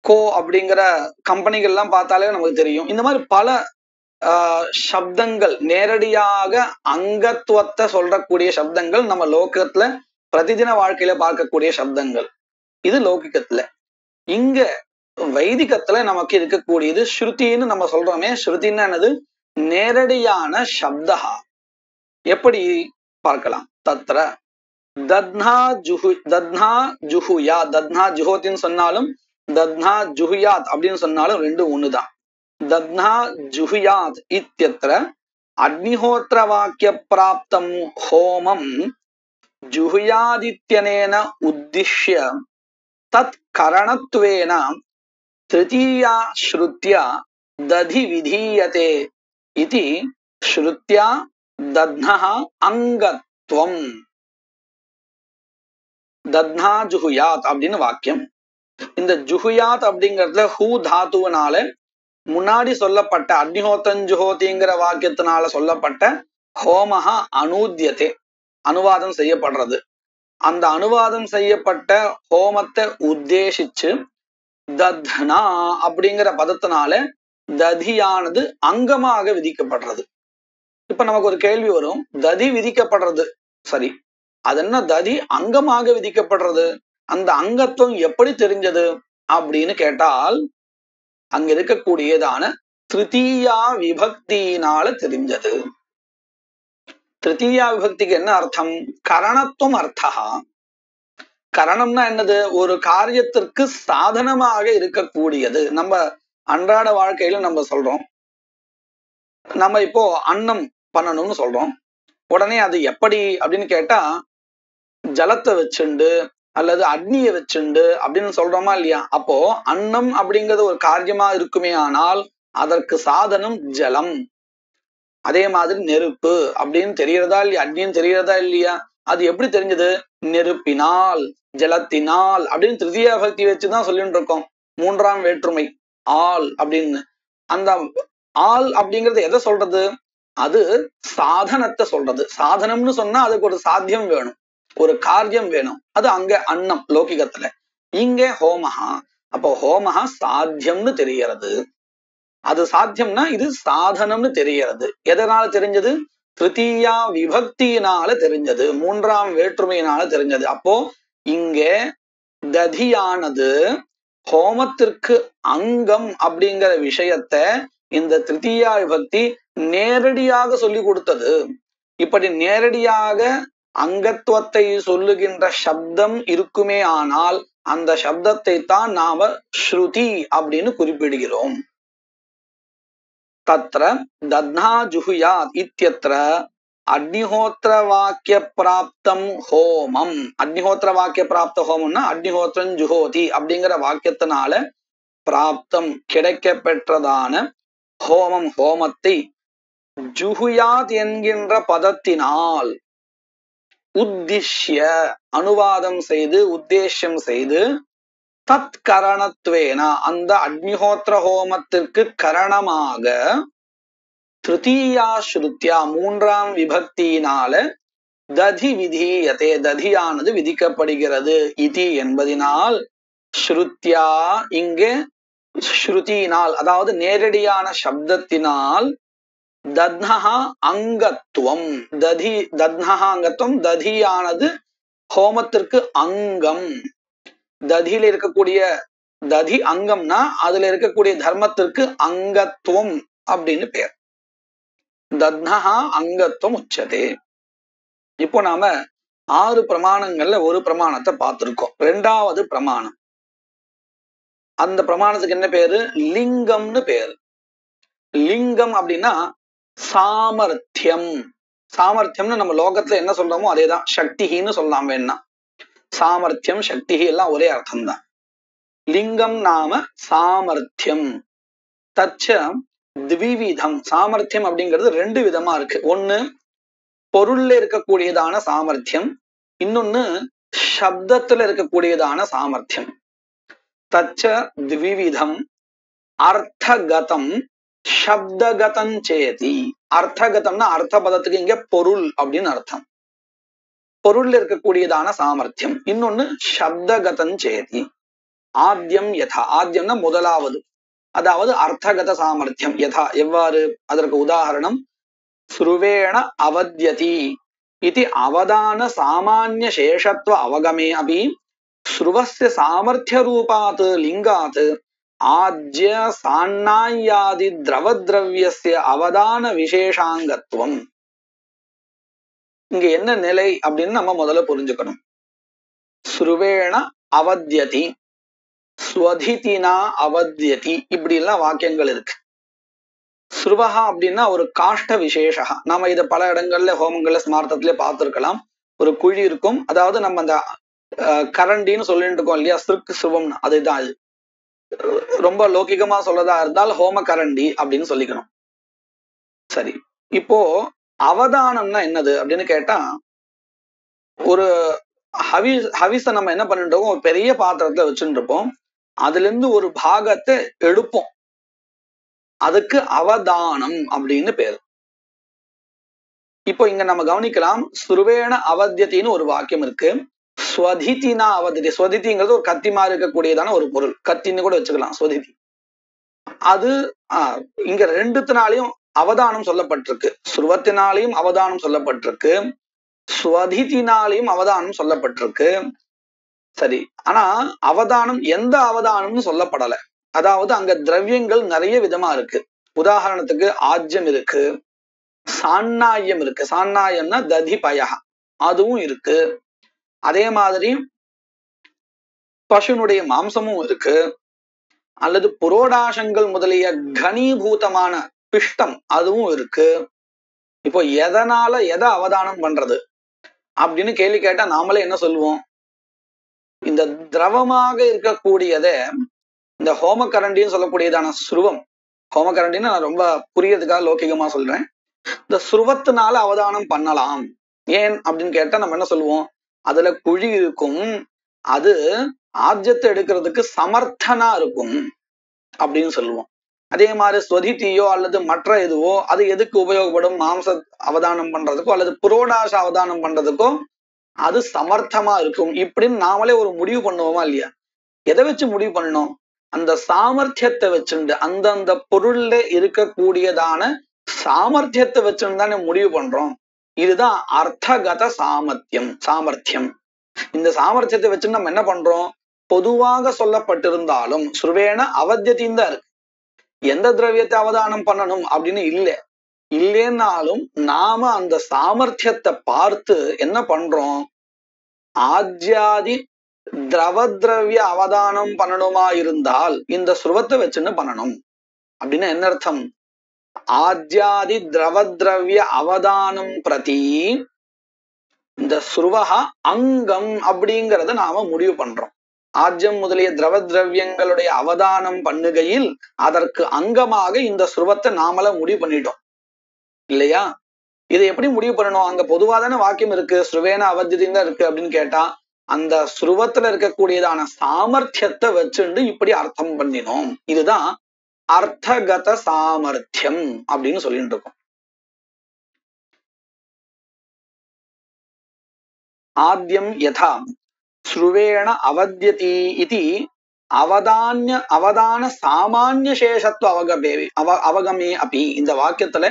[SPEAKER 2] கோ அப்படிங்கிற கம்பெனிகள் எல்லாம் பார்த்தாலே நமக்கு தெரியும். இந்த மாதிரி பல சப்தங்கள் நேரடியாக அங்கத்துவத்தை சொல்றக்கூடிய சப்தங்கள் நம்ம லோகத்துல பிரதிதின வாழ்க்கையில பார்க்கக்கூடிய சப்தங்கள். இது லௌகிகத்துல. இங்க வைதிகத்துல நமக்கு இருக்கக்கூடியது ஸ்ருதின்னு நம்ம சொல்றோமே. ஸ்ருதின்னா என்னது? நேரடியான சப்தா. எப்படி பார்க்கலாம்? தத்ர தத்னா ஜுஹுயா, தத்னா ஜுஹோத்தின்னு சொன்னாலும் தத்னா ஜுஹுயாத் அப்படின்னு சொன்னாலும் ரெண்டு ஒண்ணுதான். தத்னா ஜுஹுயாத் இத்யத்ர அக்னிஹோத்திர வாக்கிய பிராப்தம் ஹோமம் ஜுஹுயாதித்யனேன உத்திஷ்ய தத் கரணத்வேன திருத்தீயா ஸ்ருத்யா ததி விதீயதே இதி ஸ்ருத்யா தத்னஹ அங்கத்வம். தத்னா ஜுஹுயாத் அப்படின்னு வாக்கியம். இந்த ஜுஹுயாத் அப்படிங்கறதுல ஹூ தாத்துவனால முன்னாடி சொல்லப்பட்ட அக்னிஹோத்திரம் ஜுஹோதிங்கிற வாக்கியத்தினால சொல்லப்பட்ட ஹோமஹா அனூத்யதே, அனுவாதம் செய்யப்படுறது. அந்த அனுவாதம் செய்யப்பட்ட ஹோமத்தை உத்தேசிச்சு தத்னா அப்படிங்கிற பதத்தினால ததியானது அங்கமாக விதிக்கப்படுறது. இப்ப நமக்கு ஒரு கேள்வி வரும், ததி விதிக்கப்படுறது சரி, அது என்ன ததி அங்கமாக விதிக்கப்படுறது? அந்த அங்கத்துவம் எப்படி தெரிஞ்சது அப்படின்னு கேட்டால், அங்க இருக்கக்கூடியதான திருத்தீயா விபக்தியினால தெரிஞ்சது. திருத்தீயா விபக்திக்கு என்ன அர்த்தம்? கரணத்துவம் அர்த்தா. கரணம்னா என்னது? ஒரு காரியத்திற்கு சாதனமாக இருக்கக்கூடியது. நம்ம அன்றாட வாழ்க்கையில நம்ம சொல்றோம், நம்ம இப்போ அன்னம் பண்ணணும்னு சொல்றோம். உடனே அது எப்படி அப்படின்னு கேட்டா, ஜலத்தை வச்சுண்டு அல்லது அக்னியை வச்சுண்டு அப்படின்னு சொல்றோமா இல்லையா? அப்போ அன்னம் அப்படிங்கிறது ஒரு காரியமா இருக்குமே, ஆனால் அதற்கு சாதனம் ஜலம். அதே மாதிரி நெருப்பு அப்படின்னு தெரியறதா இல்லையா? அக்னின்னு தெரியறதா இல்லையா? அது எப்படி தெரிஞ்சது? நெருப்பினால், ஜலத்தினால் அப்படின்னு திருத்தீயா விபக்தி வச்சுதான் சொல்லிட்டு இருக்கோம். மூன்றாம் வேற்றுமை ஆள் அப்படின்னு. அந்த ஆள் அப்படிங்கிறது எதை சொல்றது? அது சாதனத்தை சொல்றது. சாதனம்னு சொன்னா அதுக்கு ஒரு சாத்தியம் வேணும், ஒரு காரியம் வேணும். அது அங்க அன்னம் லௌகிகத்துல. இங்க ஹோமஹா. அப்போ ஹோமஹா சாத்தியம்னு தெரியறது. அது சாத்தியம்னா இது சாதனம்னு தெரியறது. எதனால தெரிஞ்சது? திருத்தீயா விபக்தியினால தெரிஞ்சது, மூன்றாம் வேற்றுமையினால தெரிஞ்சது. அப்போ இங்க ததியானது ஹோமத்திற்கு அங்கம் அப்படிங்கிற விஷயத்த இந்த திருத்தீயா விபக்தி நேரடியாக சொல்லி கொடுத்தது. இப்படி நேரடியாக அங்கத்துவத்தை சொல்லுகின்ற சப்தம் இருக்குமே, ஆனால் அந்த சப்தத்தை தான் நாம ஸ்ருதி அப்படின்னு குறிப்பிடுகிறோம். தத்ர தத்னா ஜுஹுயாத் இத்யத்ர அக்னிஹோத்திர வாக்கிய பிராப்தம் ஹோமம். அக்னிஹோத்திர வாக்கிய பிராப்த ஹோமம்னா அக்னிஹோத்திரம் ஜுஹோதி அப்படிங்கிற வாக்கியத்தினால பிராப்தம் கிடைக்க பெற்றதான ஹோமம், ஹோமத்தை ஜுஹுயாத் என்கின்ற பதத்தினால் உத்திஷ்ய அனுவாதம் செய்து, உத்தேசம் செய்து, தத் கரணத்வேன அந்த அக்னிஹோத்திர ஹோமத்திற்கு கரணமாக திருத்தீயா ஸ்ருத்யா மூன்றாம் விபக்தியினால ததி விதீயதே ததியானது விதிக்கப்படுகிறது. இதி என்பதினால் ஸ்ருத்யா இங்கே ஸ்ருதியினால் அதாவது நேரடியான சப்தத்தினால் தத்னஹா அங்கத்துவம் ததி தத்னஹா அங்கத்துவம் ததியானது ஹோமத்திற்கு அங்கம். ததியில இருக்கக்கூடிய ததி அங்கம்னா அதுல இருக்கக்கூடிய தர்மத்திற்கு அங்கத்துவம் அப்படின்னு பேர். தத்னஹா அங்கத்துவம் உச்சதே. இப்போ நாம 6 பிரமாணங்கள்ல ஒரு பிரமாணத்தை பார்த்திருக்கோம். 2வது பிரமாணம், அந்த பிரமாணத்துக்கு என்ன பேரு? லிங்கம்னு பேரு. லிங்கம் அப்படின்னா சாமர்த்தியம். சாமர்த்தியம்னு நம்ம லோகத்துல என்ன சொல்றோமோ அதேதான். சக்தின்னு சொல்லலாம் வேணா. சாமர்த்தியம் சக்தி எல்லாம் ஒரே அர்த்தம் தான். லிங்கம் நாம சாமர்த்தியம். தச்ச த்விவிதம். சாமர்த்தியம் அப்படிங்கிறது 2 விதமா இருக்கு. ஒண்ணு பொருள்ல இருக்கக்கூடியதான சாமர்த்தியம், இன்னொன்னு சப்தத்துல இருக்கக்கூடியதான சாமர்த்தியம். தச்ச த்விவிதம் அர்த்தகதம் சப்தகதம் சேதி. அர்த்தகதம்னா அர்த்த பதத்துக்கு இங்க பொருள் அப்படின்னு அர்த்தம். பொருள் இருக்கக்கூடியதான சாமர்த்தியம். இன்னொன்னு சப்தகதஞ்சேதி. ஆத்யம் யதா, ஆத்யம்னா முதலாவது, அதாவது அர்த்தகத சாமர்த்தியம். யதா எவ்வாறு, அதற்கு உதாரணம் ஸ்ருவேண அவத்யதி இதி அவதான சாமான்ய சேஷத்துவ அவகமே அபி ஸ்ருவஸ்ய சாமர்த்திய ரூபாத் லிங்காத் ஆஜ்ய சான்னாயாதி திரவத்ரவ்யஸ்ய அவதான விசேஷாங்கத்துவம். இங்க என்ன நிலை அப்படின்னு நம்ம முதல்ல புரிஞ்சுக்கணும். ஸ்ருவேண அவத்யதி, ஸ்வதிதினா அவத்யதி, இப்படி எல்லாம் வாக்கியங்கள் இருக்கு. ஸ்ருவஹா அப்படின்னா ஒரு காஷ்ட விசேஷா. நாம இதை பல இடங்கள்ல ஹோமங்கள்ல ஸ்மார்த்தத்திலே பார்த்திருக்கலாம். ஒரு குழி இருக்கும், அதாவது நம்ம அந்த கரண்டின்னு சொல்லிட்டு இருக்கோம் இல்லையா, சிற்கு சுவம்னு, அதுதான் அது. ரொம்ப லௌகிகமா சொல்லதா இருந்தால் ஹோம கரண்டி அப்படின்னு சொல்லிக்கணும். சரி, இப்போ அவதானம்னா என்னது அப்படின்னு கேட்டா, ஒரு ஹவிஸ நம்ம என்ன பண்ணிட்டு இருக்கோம், ஒரு பெரிய பாத்திரத்துல வச்சுட்டு இருப்போம், அதுல இருந்து ஒரு பாகத்தை எடுப்போம், அதுக்கு அவதானம் அப்படின்னு பேரு. இப்போ இங்க நம்ம கவனிக்கலாம், ஸ்ருவேண அவத்யத்தின்னு ஒரு வாக்கியம் இருக்கு. ஸ்வதிதினா அவத்யதி, ஸ்வதிதிங்கிறது ஒரு கத்தி மாதிரி இருக்கக்கூடியதான ஒரு பொருள், கத்தின்னு கூட வச்சுக்கலாம் ஸ்வதிதி. அது இங்க ரெண்டுத்தினாலையும் அவதானம் சொல்லப்பட்டிருக்கு. ஸ்ருவத்தினாலையும் அவதானம் சொல்லப்பட்டிருக்கு, ஸ்வதிதினாலையும் அவதானம் சொல்லப்பட்டிருக்கு. சரி, ஆனா அவதானம் எந்த அவதானம்னு சொல்லப்படல. அதாவது அங்க திரவியங்கள் நிறைய விதமா இருக்கு. உதாரணத்துக்கு ஆஜ்யம் இருக்கு, சான்னாயம் இருக்கு. சான்னாயம்னா ததிபய, அதுவும் இருக்கு. அதே மாதிரி பசுனுடைய மாம்சமும் இருக்கு, அல்லது புரோடாசங்கள் முதலிய கனீபூதமான பிஷ்டம் அதுவும் இருக்கு. இப்போ எதனால எதை அவதானம் பண்றது அப்படின்னு கேள்வி கேட்டா நாமளே என்ன சொல்லுவோம், இந்த திரவமாக இருக்கக்கூடியதை, இந்த ஹோமக்கரண்டின்னு சொல்லக்கூடியதான ஸ்ருவம், ஹோமக்கரண்டின்னு நான் ரொம்ப புரியறதுக்காக லௌகிகமா சொல்றேன், இந்த ஸ்ருவத்தினால அவதானம் பண்ணலாம். ஏன் அப்படின்னு கேட்டா நம்ம என்ன சொல்லுவோம், அதுல குழி இருக்கும், அது ஆஜ்யத்தை எடுக்கிறதுக்கு சமர்த்தனா இருக்கும் அப்படின்னு சொல்லுவோம். அதே மாதிரி ஸ்வதிதியோ அல்லது மற்ற எதுவோ அது எதுக்கு உபயோகப்படும், மாம்ச அவதானம் பண்றதுக்கோ அல்லது புரோடாச அவதானம் பண்றதுக்கோ அது சமர்த்தமா இருக்கும். இப்படின்னு நாமளே ஒரு முடிவு பண்ணுவோமா இல்லையா? எதை வச்சு முடிவு பண்ணணும், அந்த சாமர்த்தியத்தை வச்சுண்டு, அந்தந்த பொருள்ல இருக்கக்கூடியதான சாமர்த்தியத்தை வச்சுன்னு தானே முடிவு பண்றோம். இதுதான் அர்த்தகத சாமர்த்தியம். இந்த சாமர்த்தியத்தை வச்சு நம்ம என்ன பண்றோம், பொதுவாக சொல்லப்பட்டிருந்தாலும் ஸ்ருவேண அவத்யத்தின் தான் இருக்கு, எந்த திரவியத்தை அவதானம் பண்ணணும் அப்படின்னு இல்லைன்னாலும் நாம அந்த சாமர்த்தியத்தை பார்த்து என்ன பண்றோம், ஆஜ்யாதி திரவத்ரவிய அவதானம் பண்ணணுமா இருந்தால் இந்த ஸ்ருவத்தை வச்சுன்னு பண்ணணும். அப்படின்னா என்ன அர்த்தம், ஆஜ்யாதி திரவத்ரவிய அவதானம் பிரதி இந்த ஸ்ருவஹ அங்கம் அப்படிங்கிறத நாம முடிவு பண்றோம். ஆஜ்யம் முதலிய திரவத்ரவியங்களுடைய அவதானம் பண்ணுகையில் அதற்கு அங்கமாக இந்த ஸ்ருவத்தை நாமள முடிவு பண்ணிட்டோம் இல்லையா? இதை எப்படி முடிவு பண்ணணும், அங்க பொதுவாதான வாக்கியம் இருக்கு, ஸ்ருவேன அவத்யதின்னு தான் இருக்கு அப்படின்னு கேட்டா, அந்த ஸ்ருவத்துல இருக்கக்கூடியதான சாமர்த்தியத்தை வச்சுண்டு இப்படி அர்த்தம் பண்ணினோம். இதுதான் அர்த்தகத சாமர்த்தியம் அப்படின்னு சொல்லிட்டு இருக்கோம். ஆத்யம் யதா ஸ்ருவேண அவத்யதி இதி அவதான சாமான்ய சேஷத்துவ அவகமே அப்படி. இந்த வாக்கியத்துல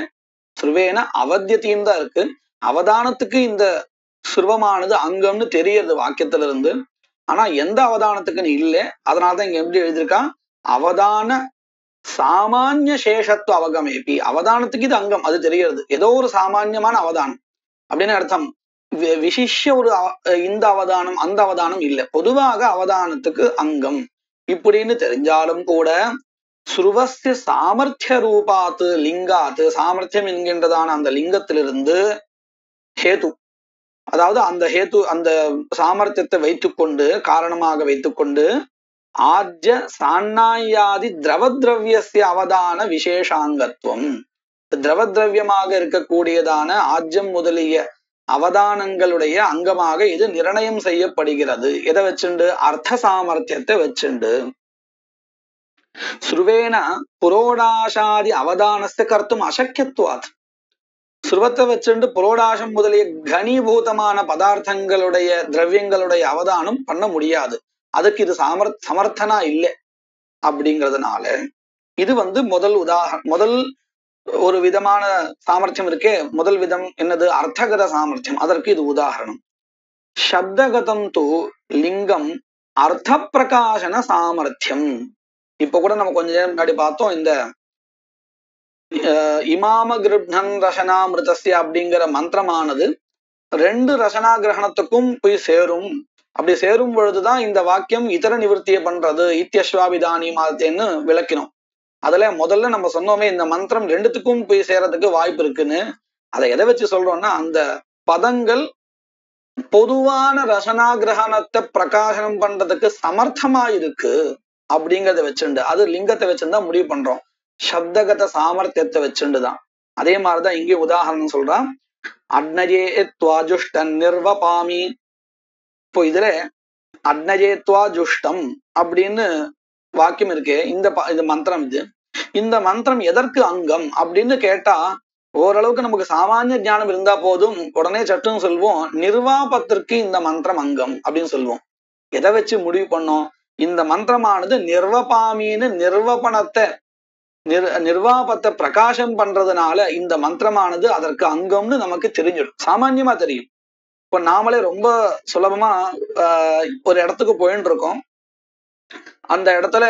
[SPEAKER 2] ஸ்ருவேண அவத்யத்தின்னு தான் இருக்கு, அவதானத்துக்கு இந்த ஸ்ருவமானது அங்கம்னு தெரியறது வாக்கியத்துல இருந்து. ஆனா எந்த அவதானத்துக்குன்னு இல்லை, அதனாலதான் இங்க எப்படி எழுதியிருக்கான், அவதான சாமான்ய சேஷத்துவ அவகமேபி. அவதானத்துக்கு இது அங்கம், அது தெரியறது, ஏதோ ஒரு சாமான்யமான அவதானம் அப்படின்னு அர்த்தம். விசிஷ்ய ஒரு இந்த அவதானம் அந்த அவதானம் இல்லை, பொதுவாக அவதானத்துக்கு அங்கம் இப்படின்னு தெரிஞ்சாலும் கூட ஸ்ருவஸ்ய சாமர்த்திய ரூபாத்து லிங்காத்து, சாமர்த்தியம் என்கின்றதான அந்த லிங்கத்திலிருந்து ஹேது, அதாவது அந்த ஹேத்து அந்த சாமர்த்தியத்தை வைத்துக்கொண்டு காரணமாக வைத்துக்கொண்டு ஆஜ்ய சான்னாயாதி திரவத்ரவியஸ்ய அவதான விசேஷாங்கத்துவம், திரவத்ரவியமாக இருக்கக்கூடியதான ஆஜ்யம் முதலிய அவதானங்களுடைய அங்கமாக இது நிர்ணயம் செய்யப்படுகிறது. எதை வச்சுண்டு, அர்த்த சாமர்த்தியத்தை வச்சுண்டு. ஸ்ருவேன புரோடாசாதி அவதானஸ்ய கர்த்தும் அசக்கியத்துவாத், ஸ்ருவத்தை வச்சுண்டு புரோடாசம் முதலிய கனிபூதமான பதார்த்தங்களுடைய திரவியங்களுடைய அவதானம் பண்ண முடியாது. அதுக்கு இது சமர்த்தனா இல்லை. அப்படிங்கிறதுனால இது முதல் ஒரு விதமான சாமர்த்தியம் இருக்கே. முதல் விதம் என்னது? அர்த்தகத சாமர்த்தியம். அதற்கு இது உதாரணம். சப்தகதம் து லிங்கம் அர்த்த பிரகாசன சாமர்த்தியம். இப்ப கூட நம்ம கொஞ்ச நேரம் முன்னாடி பார்த்தோம், இந்த இமாம கிருப்ணன் ரசனாமிருதஸ்ய அப்படிங்கிற மந்திரமானது 2 ரசனா கிரகணத்துக்கும் போய் சேரும். அப்படி சேரும் பொழுதுதான் இந்த வாக்கியம் இதர நிவர்த்தியை பண்றது, இத்தியஸ்வாபிதானி மாத்தேன்னு விளக்கினோம். அதுல முதல்ல நம்ம சொன்னோமே, இந்த மந்திரம் 2த்துக்கும் போய் சேரத்துக்கு வாய்ப்பு இருக்குன்னு. அதை எதை வச்சு சொல்றோம்னா, அந்த பதங்கள் பொதுவான ரசனா கிரகணத்தை பிரகாசனம் பண்றதுக்கு சமர்த்தமா இருக்கு அப்படிங்கிறத வச்சுண்டு, அது லிங்கத்தை வச்சுருந்தா முடிவு பண்றோம். சப்தகத சாமர்த்தியத்தை வச்சுண்டுதான். அதே மாதிரிதான் இங்கே உதாரணம் சொல்றான். அக்னஜே துவாஜுஷ்டன் நிர்வபாமி. இப்போ இதுல அக்னஜே துவாஜுஷ்டம் அப்படின்னு வாக்கியம் இருக்கு. இந்த மந்திரம் இந்த மந்திரம் எதற்கு அங்கம் அப்படின்னு கேட்டா, ஓரளவுக்கு நமக்கு சாமானிய ஞானம் இருந்தா போதும், உடனே சட்டுன்னு சொல்வோம், நிர்வாபத்திற்கு இந்த மந்திரம் அங்கம் அப்படின்னு சொல்லுவோம். எதை வச்சு முடிவு பண்ணோம்? இந்த மந்திரமானது நிர்வபாமின்னு நிர்வாபத்தை பிரகாசம் பண்றதுனால இந்த மந்திரமானது அதற்கு அங்கம்னு நமக்கு தெரிஞ்சிடும், சாமான்யமா தெரியும். இப்ப நாமளே ரொம்ப சுலபமா ஒரு இடத்துக்கு போயிட்டு இருக்கோம். அந்த இடத்துல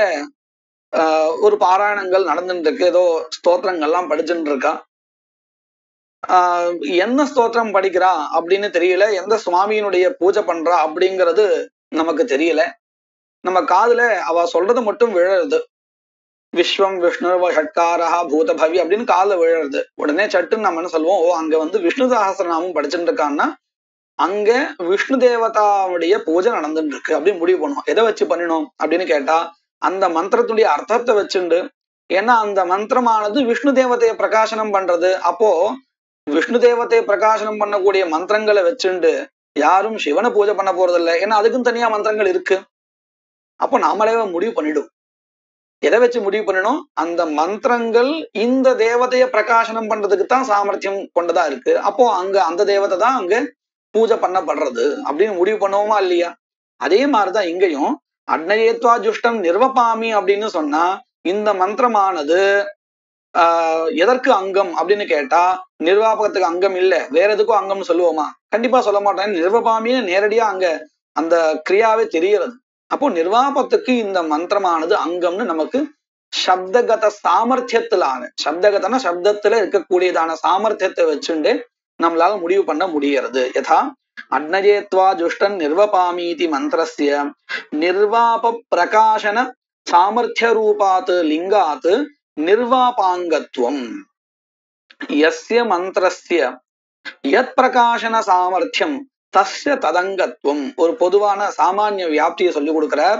[SPEAKER 2] ஒரு பாராயணங்கள் நடந்துட்டு இருக்கு, ஏதோ ஸ்தோத்திரங்கள்லாம் படிச்சுட்டு இருக்கா. என்ன ஸ்தோத்திரம் படிக்கிறா அப்படின்னு தெரியல, எந்த சுவாமியினுடைய பூஜை பண்றா அப்படிங்கிறது நமக்கு தெரியல. நம்ம காதுல அவ சொல்றது மட்டும் விழறது. விஸ்வம் விஷ்ணு ஷட்காரஹா பூதபவி அப்படின்னு காதுல விழறது. உடனே சட்டுன்னு நம்ம என்ன சொல்லுவோம், அங்க விஷ்ணு சஹஸ்ரநாமம் படிச்சுட்டு இருக்கான்னா அங்க விஷ்ணு தேவதாவுடைய பூஜை நடந்துட்டு இருக்கு அப்படின்னு முடிவு பண்ணுவோம். எதை வச்சு பண்ணினோம் அப்படின்னு கேட்டா, அந்த மந்திரத்துடைய அர்த்தத்தை வச்சுண்டு. ஏன்னா அந்த மந்திரமானது விஷ்ணு தேவதையை பிரகாசனம் பண்றது. அப்போ விஷ்ணு தேவதையை பிரகாசனம் பண்ணக்கூடிய மந்திரங்களை வச்சுண்டு யாரும் சிவனை பூஜை பண்ண போறதில்லை. ஏன்னா அதுக்கும் தனியா மந்திரங்கள் இருக்கு. அப்போ நாமளே முடிவு பண்ணிடும். எதை வச்சு முடிவு பண்ணணும்? அந்த மந்திரங்கள் இந்த தேவதையை பிரகாசனம் பண்றதுக்கு தான் சாமர்த்தியம் கொண்டதா இருக்கு. அப்போ அங்க அந்த தேவதை தான் அங்க பூஜை பண்ணப்படுறது அப்படின்னு முடிவு பண்ணுவோமா இல்லையா? அதே மாதிரிதான் இங்கேயும் அக்னயேத்வா ஜுஷ்டம் நிர்வபாமி அப்படின்னு சொன்னா, இந்த மந்திரமானது எதற்கு அங்கம் அப்படின்னு கேட்டா, நிர்வாபகத்துக்கு அங்கம் இல்ல, வேற எதுக்கும் அங்கம்னு சொல்லுவோமா? கண்டிப்பா சொல்ல மாட்டேன். நிர்வபாமின்னு நேரடியா அங்க அந்த கிரியாவே தெரியறது. அப்போ நிர்வாபத்துக்கு இந்த மந்திரமானது அங்கம்னு நமக்கு சப்தகத சாமர்த்தியத்திலான, சப்தகதன சப்தத்துல இருக்கக்கூடியதான சாமர்த்தியத்தை வச்சுண்டு நம்மளால முடிவு பண்ண முடியறது. யதா அக்னஜேத்வா ஜுஷ்டன் நிர்வபாமீதி மந்திரஸ்ய நிர்வாப பிரகாசன சாமர்த்திய ரூபாத் லிங்காத் நிர்வாபாங்கத்துவம் யஸ்ய மந்திரஸ்ய யத் பிரகாசன சாமர்த்தியம் தஸ்ய ததங்கத்துவம். ஒரு பொதுவான சாமானிய வியாப்தியை சொல்லி கொடுக்கிறார்.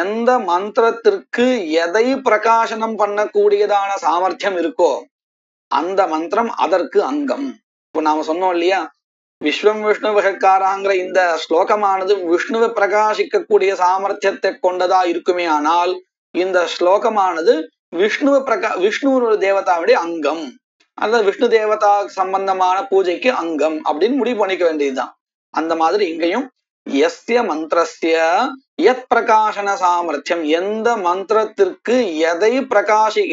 [SPEAKER 2] எந்த மந்திரத்திற்கு எதை பிரகாசனம் பண்ணக்கூடியதான சாமர்த்தியம் இருக்கோ அந்த மந்திரம் அதற்கு அங்கம். இப்போ நாம சொன்னோம் இல்லையா, விஸ்வம் விஷ்ணு வகக்காராங்கிற இந்த ஸ்லோகமானது விஷ்ணுவை பிரகாசிக்கக்கூடிய சாமர்த்தியத்தை கொண்டதா இருக்குமே. ஆனால் இந்த ஸ்லோகமானது விஷ்ணு தேவதாவுடைய அங்கம், அல்லது விஷ்ணு தேவதா சம்பந்தமான பூஜைக்கு அங்கம் அப்படின்னு முடிவு பண்ணிக்க வேண்டியதுதான். அந்த மாதிரி இங்கேயும் யஸ்ய மந்திரஸ்ய யத் பிரகாசன சாமர்த்தியம், எந்த மந்திரத்திற்கு எதை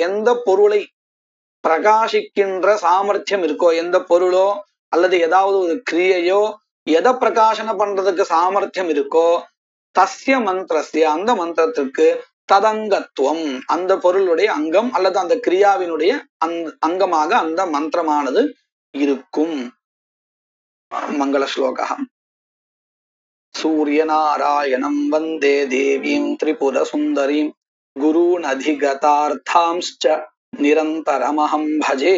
[SPEAKER 2] எந்த பொருளை பிரகாசிக்கின்ற சாமர்த்தியம் இருக்கோ, எந்த பொருளோ அல்லது ஏதாவது ஒரு கிரியையோ எதை பிரகாசன பண்றதுக்கு சாமர்த்தியம் இருக்கோ, தஸ்ய மந்திரஸ்ய அந்த மந்திரத்திற்கு ததங்கத்துவம், அந்த பொருளுடைய அங்கம் அல்லது அந்த கிரியாவினுடைய அங்கமாக அந்த மந்திரமானது இருக்கும். மங்கள ஸ்லோகா. சூரியநாராயணம் வந்தே தேவீம் திரிபுர சுந்தரீம் குருநதிகதார்த்தாம்ஸ்ச நிரந்தரமஹம் பஜே.